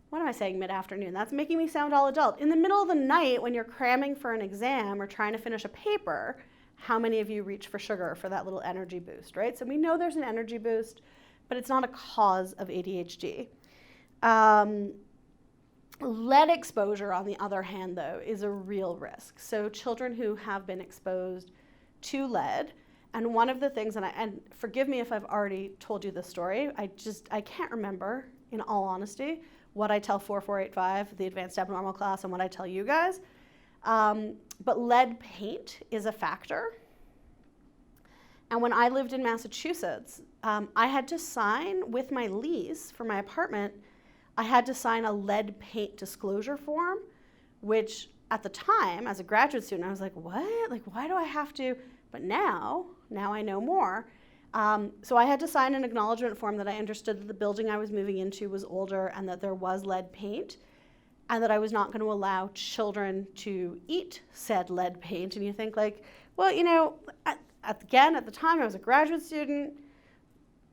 [SPEAKER 1] what am I saying mid-afternoon? That's making me sound all adult. In the middle of the night when you're cramming for an exam or trying to finish a paper, how many of you reach for sugar for that little energy boost, right? So we know there's an energy boost, but it's not a cause of ADHD. Lead exposure, on the other hand, though, is a real risk. So children who have been exposed to lead, and one of the things, and forgive me if I've already told you this story, I can't remember, in all honesty, what I tell 4485, the advanced abnormal class, and what I tell you guys. But lead paint is a factor. And when I lived in Massachusetts, I had to sign with my lease for my apartment, I had to sign a lead paint disclosure form, which at the time, as a graduate student, I was like, what? Like, why do I have to? But now I know more. So I had to sign an acknowledgement form that I understood that the building I was moving into was older and that there was lead paint. and that I was not going to allow children to eat said lead paint. And you think like, well, you know, again, at the time I was a graduate student,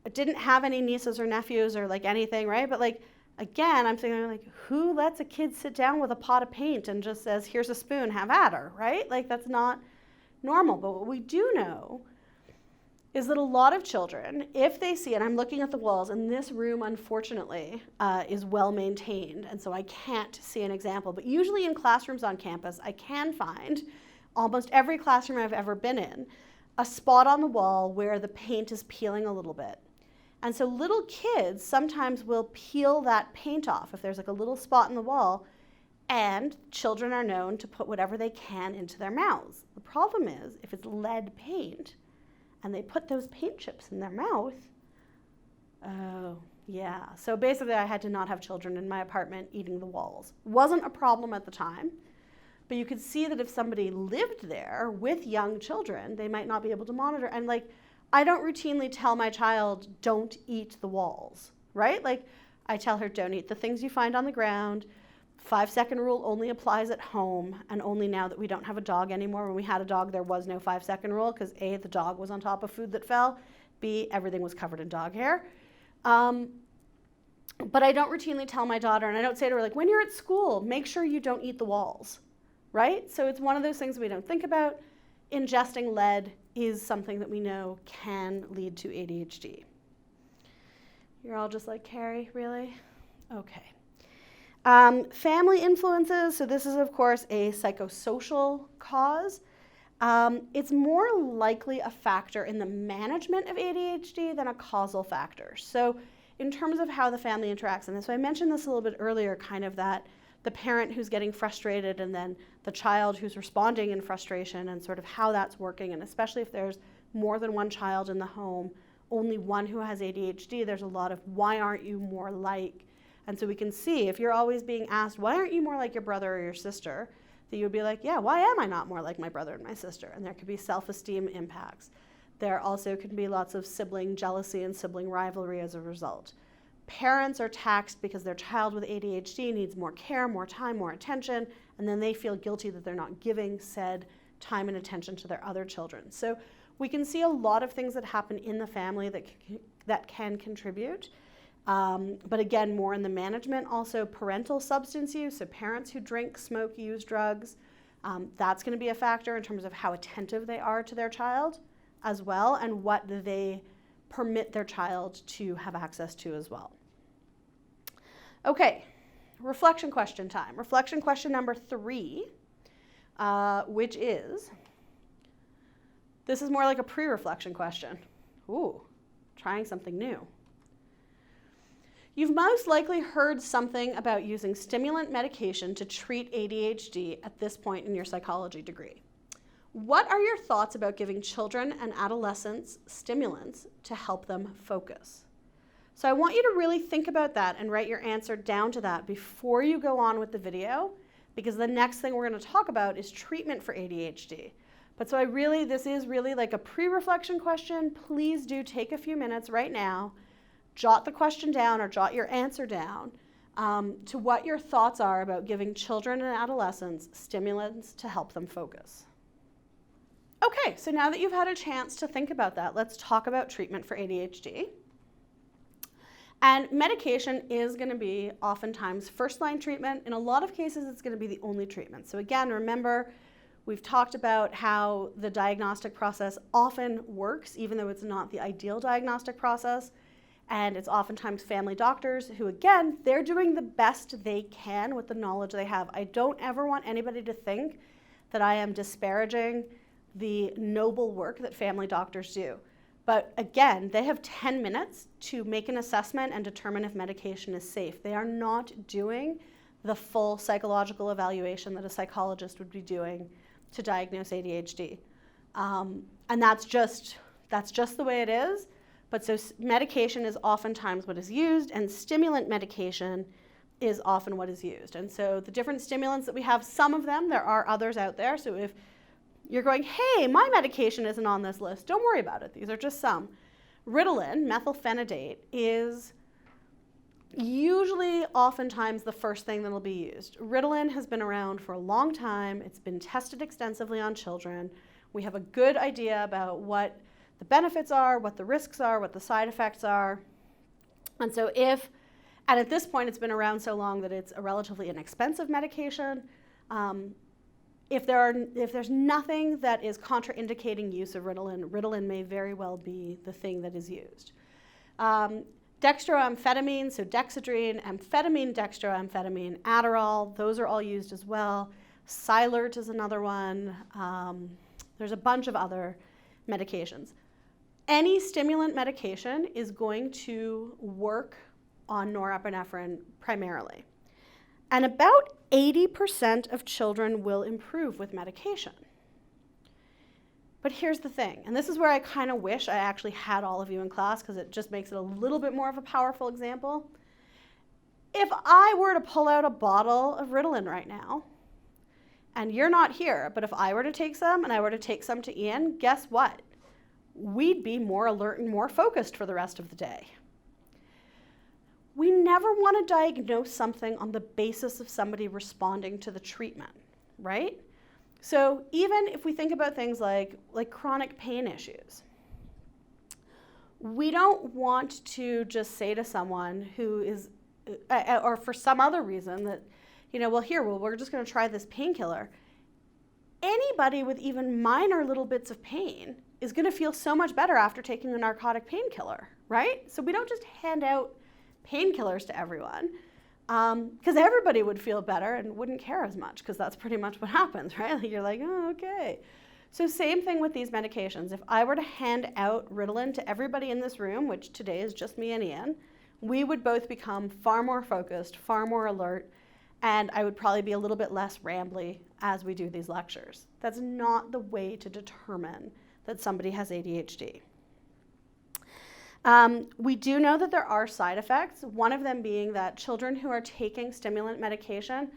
[SPEAKER 1] I didn't have any nieces or nephews or like anything, right? But like, again, I'm thinking like, who lets a kid sit down with a pot of paint and just says, here's a spoon, have at her, right? Like that's not normal. But what we do know is that a lot of children, if they see, and I'm looking at the walls, and this room, unfortunately, is well maintained, and so I can't see an example, but usually in classrooms on campus, I can find, almost every classroom I've ever been in, a spot on the wall where the paint is peeling a little bit. And so little kids sometimes will peel that paint off if there's like a little spot in the wall, and children are known to put whatever they can into their mouths. The problem is, if it's lead paint, and they put those paint chips in their mouth, oh, yeah. So basically I had to not have children in my apartment eating the walls. Wasn't a problem at the time, but you could see that if somebody lived there with young children, they might not be able to monitor. And like, I don't routinely tell my child, don't eat the walls, right? Like, I tell her, don't eat the things you find on the ground. 5-second rule only applies at home, and only now that we don't have a dog anymore. When we had a dog, there was no 5-second rule because A, the dog was on top of food that fell, B, everything was covered in dog hair. But I don't routinely tell my daughter, and I don't say to her, like, when you're at school, make sure you don't eat the walls, right? So it's one of those things we don't think about. Ingesting lead is something that we know can lead to ADHD. You're all just like, Carrie, really? Okay. Family influences, so this is of course a psychosocial cause. It's more likely a factor in the management of ADHD than a causal factor. So in terms of how the family interacts in this, so I mentioned this a little bit earlier, kind of that the parent who's getting frustrated and then the child who's responding in frustration and sort of how that's working, and especially if there's more than one child in the home, only one who has ADHD, there's a lot of why aren't you more like. And so we can see if you're always being asked, why aren't you more like your brother or your sister, that you would be like, yeah, why am I not more like my brother and my sister? And there could be self-esteem impacts. There also can be lots of sibling jealousy and sibling rivalry as a result. Parents are taxed because their child with ADHD needs more care, more time, more attention, and then they feel guilty that they're not giving said time and attention to their other children. So we can see a lot of things that happen in the family that can contribute. But again, more in the management. Also parental substance use, so parents who drink, smoke, use drugs, that's going to be a factor in terms of how attentive they are to their child as well, and what they permit their child to have access to as well. Okay, reflection question time. Reflection question number 3, which is, this is more like a pre-reflection question. Ooh, trying something new. You've most likely heard something about using stimulant medication to treat ADHD at this point in your psychology degree. What are your thoughts about giving children and adolescents stimulants to help them focus? So I want you to really think about that and write your answer down to that before you go on with the video, because the next thing we're going to talk about is treatment for ADHD. But so this is really like a pre-reflection question. Please do take a few minutes right now, jot the question down or jot your answer down to what your thoughts are about giving children and adolescents stimulants to help them focus. Okay, so now that you've had a chance to think about that, let's talk about treatment for ADHD. And medication is going to be oftentimes first-line treatment. In a lot of cases, it's going to be the only treatment. So again, remember, we've talked about how the diagnostic process often works, even though it's not the ideal diagnostic process. And it's oftentimes family doctors who, again, they're doing the best they can with the knowledge they have. I don't ever want anybody to think that I am disparaging the noble work that family doctors do. But again, they have 10 minutes to make an assessment and determine if medication is safe. They are not doing the full psychological evaluation that a psychologist would be doing to diagnose ADHD. And that's just the way it is. But so medication is oftentimes what is used, and stimulant medication is often what is used. And so the different stimulants that we have, some of them, there are others out there. So if you're going, hey, my medication isn't on this list, don't worry about it. These are just some. Ritalin, methylphenidate, is usually oftentimes the first thing that will be used. Ritalin has been around for a long time. It's been tested extensively on children. We have a good idea about what the benefits are, what the risks are, what the side effects are. And so and at this point it's been around so long that it's a relatively inexpensive medication. If there's nothing that is contraindicating use of Ritalin, Ritalin may very well be the thing that is used. Dextroamphetamine, so Dexedrine, amphetamine, dextroamphetamine, Adderall, those are all used as well. Cylert is another one. There's a bunch of other medications. Any stimulant medication is going to work on norepinephrine primarily. And about 80% of children will improve with medication. But here's the thing, and this is where I kind of wish I actually had all of you in class because it just makes it a little bit more of a powerful example. If I were to pull out a bottle of Ritalin right now, and you're not here, but if I were to take some and I were to take some to Ian, guess what? We'd be more alert and more focused for the rest of the day. We never want to diagnose something on the basis of somebody responding to the treatment, right? So even if we think about things like chronic pain issues, we don't want to just say to someone who is, or for some other reason that, we're just going to try this painkiller. Anybody with even minor little bits of pain is going to feel so much better after taking a narcotic painkiller, right? So we don't just hand out painkillers to everyone because everybody would feel better and wouldn't care as much because that's pretty much what happens, right? You're like, oh, okay. So same thing with these medications. If I were to hand out Ritalin to everybody in this room, which today is just me and Ian, we would both become far more focused, far more alert, and I would probably be a little bit less rambly as we do these lectures. That's not the way to determine that somebody has ADHD. We do know that there are side effects, one of them being that children who are taking stimulant medication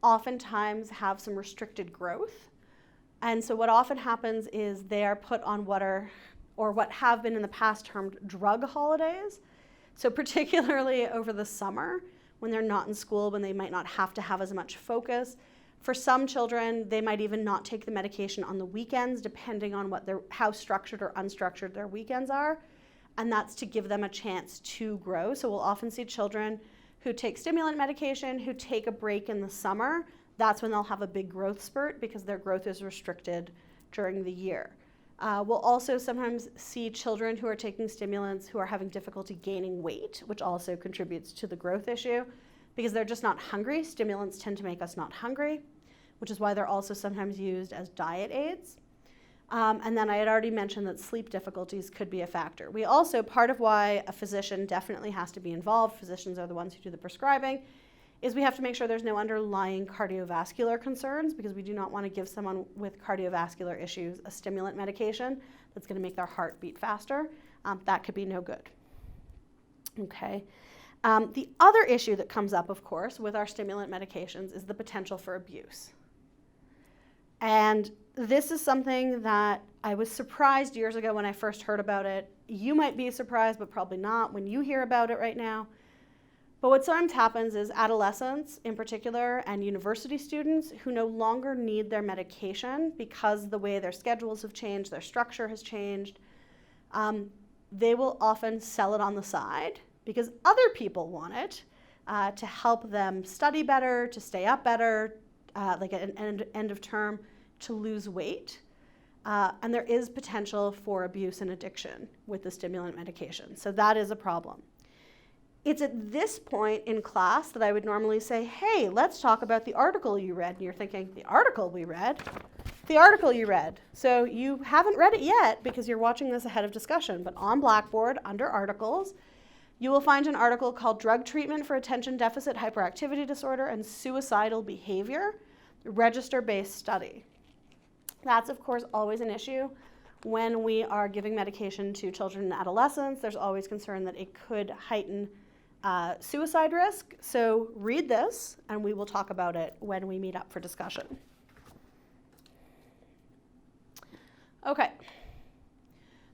[SPEAKER 1] oftentimes have some restricted growth. And so what often happens is they are put on what have been in the past termed drug holidays. So particularly over the summer, when they're not in school, when they might not have to have as much focus. For some children, they might even not take the medication on the weekends, depending on how structured or unstructured their weekends are. And that's to give them a chance to grow. So we'll often see children who take stimulant medication, who take a break in the summer. That's when they'll have a big growth spurt because their growth is restricted during the year. We'll also sometimes see children who are taking stimulants who are having difficulty gaining weight, which also contributes to the growth issue because they're just not hungry. Stimulants tend to make us not hungry, which is why they're also sometimes used as diet aids. And then I had already mentioned that sleep difficulties could be a factor. We also, part of why a physician definitely has to be involved, physicians are the ones who do the prescribing, is we have to make sure there's no underlying cardiovascular concerns because we do not want to give someone with cardiovascular issues a stimulant medication that's going to make their heart beat faster. That could be no good. Okay. The other issue that comes up, of course, with our stimulant medications is the potential for abuse. And this is something that I was surprised years ago when I first heard about it. You might be surprised, but probably not when you hear about it right now. But what sometimes happens is adolescents in particular and university students who no longer need their medication because the way their schedules have changed, their structure has changed, they will often sell it on the side because other people want it to help them study better, to stay up better, like at an end of term, to lose weight. And there is potential for abuse and addiction with the stimulant medication. So that is a problem. It's at this point in class that I would normally say, hey, let's talk about the article you read. And you're thinking, the article we read? The article you read. So you haven't read it yet because you're watching this ahead of discussion. But on Blackboard, under articles, you will find an article called Drug Treatment for Attention Deficit Hyperactivity Disorder and Suicidal Behavior, Register-Based Study. That's, of course, always an issue. When we are giving medication to children and adolescents, there's always concern that it could heighten suicide risk. So read this, and we will talk about it when we meet up for discussion. Okay.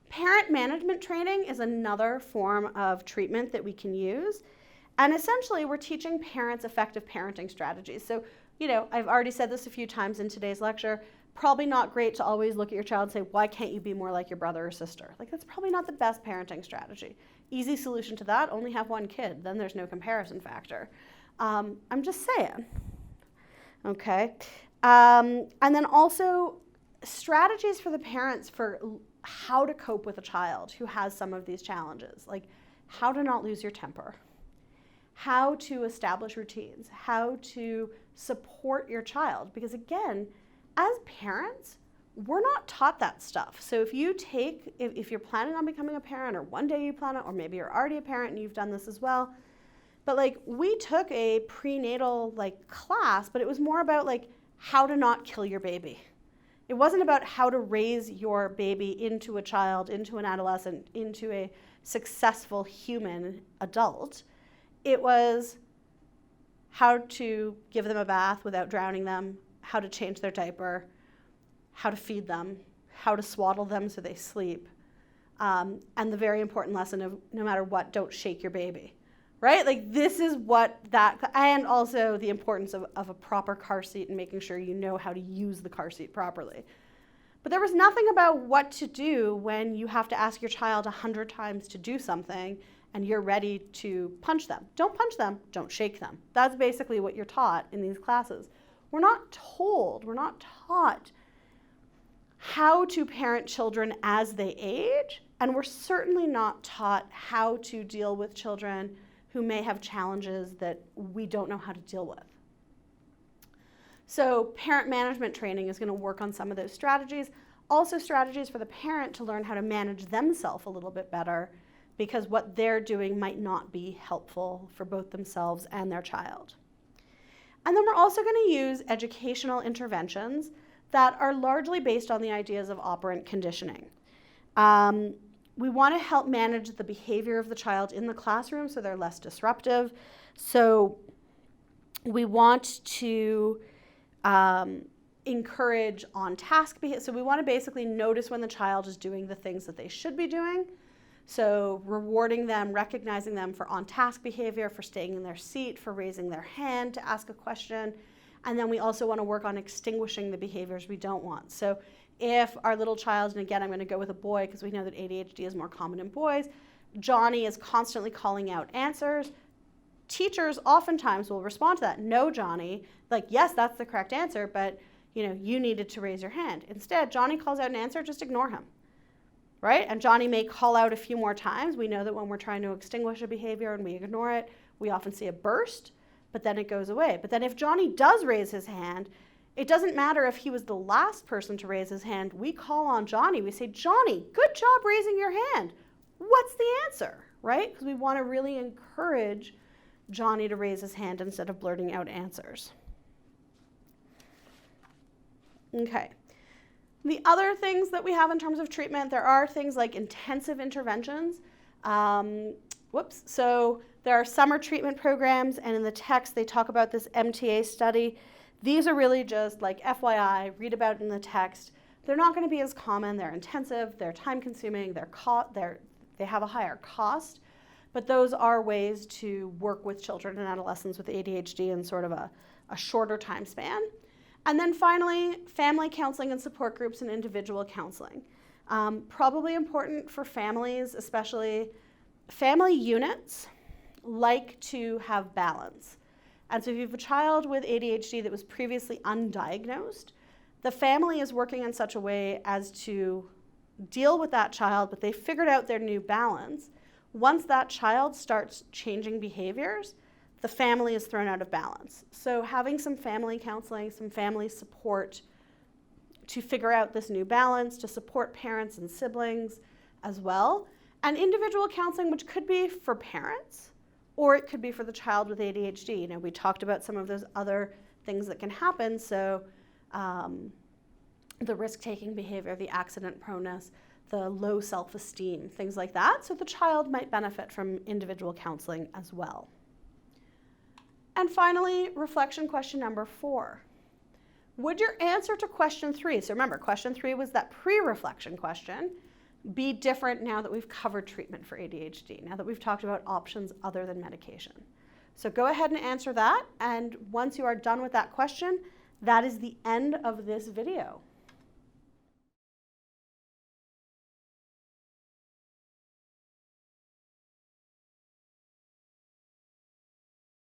[SPEAKER 1] Parent management training is another form of treatment that we can use. And essentially, we're teaching parents effective parenting strategies. So, I've already said this a few times in today's lecture, probably not great to always look at your child and say, why can't you be more like your brother or sister? Like, that's probably not the best parenting strategy. Easy solution to that, only have one kid. Then there's no comparison factor. I'm just saying. Okay. And then also strategies for the parents for how to cope with a child who has some of these challenges, like how to not lose your temper, how to establish routines, how to support your child. Because again, as parents, we're not taught that stuff. So if you're planning on becoming a parent, or one day you plan it, or maybe you're already a parent and you've done this as well, but like we took a prenatal class, but it was more about how to not kill your baby. It wasn't about how to raise your baby into a child, into an adolescent, into a successful human adult. It was how to give them a bath without drowning them, how to change their diaper, how to feed them, how to swaddle them so they sleep, and the very important lesson of no matter what, don't shake your baby, right? Like this is what and also the importance of a proper car seat and making sure you know how to use the car seat properly. But there was nothing about what to do when you have to ask your child 100 times to do something and you're ready to punch them. Don't punch them, don't shake them. That's basically what you're taught in these classes. We're not taught how to parent children as they age, and we're certainly not taught how to deal with children who may have challenges that we don't know how to deal with. So parent management training is going to work on some of those strategies. Also strategies for the parent to learn how to manage themselves a little bit better, because what they're doing might not be helpful for both themselves and their child. And then we're also going to use educational interventions that are largely based on the ideas of operant conditioning. We want to help manage the behavior of the child in the classroom so they're less disruptive. So we want to encourage on-task behavior. So we want to basically notice when the child is doing the things that they should be doing. So rewarding them, recognizing them for on-task behavior, for staying in their seat, for raising their hand to ask a question. And then we also want to work on extinguishing the behaviors we don't want. So if our little child, and again I'm going to go with a boy because we know that ADHD is more common in boys, Johnny is constantly calling out answers, teachers oftentimes will respond to that. No, Johnny, yes, that's the correct answer, but you needed to raise your hand. Instead, Johnny calls out an answer, just ignore him. Right? And Johnny may call out a few more times. We know that when we're trying to extinguish a behavior and we ignore it, we often see a burst, but then it goes away. But then if Johnny does raise his hand, it doesn't matter if he was the last person to raise his hand. We call on Johnny. We say, Johnny, good job raising your hand. What's the answer? Right? Because we want to really encourage Johnny to raise his hand instead of blurting out answers. Okay. The other things that we have in terms of treatment, there are things like intensive interventions. So there are summer treatment programs, and in the text they talk about this MTA study. These are really just FYI, read about it in the text. They're not going to be as common. They're intensive, they're time-consuming, they have a higher cost, but those are ways to work with children and adolescents with ADHD in sort of a shorter time span. And then finally, family counseling and support groups and individual counseling. Probably important for families, especially family units, like to have balance. And so if you have a child with ADHD that was previously undiagnosed, the family is working in such a way as to deal with that child, but they figured out their new balance. Once that child starts changing behaviors, the family is thrown out of balance. So having some family counseling, some family support to figure out this new balance, to support parents and siblings as well. And individual counseling, which could be for parents, or it could be for the child with ADHD. We talked about some of those other things that can happen. So the risk-taking behavior, the accident proneness, the low self-esteem, things like that. So the child might benefit from individual counseling as well. And finally, reflection question number 4. Would your answer to question 3, so remember, question 3 was that pre-reflection question, be different now that we've covered treatment for ADHD, now that we've talked about options other than medication? So go ahead and answer that, and once you are done with that question, that is the end of this video.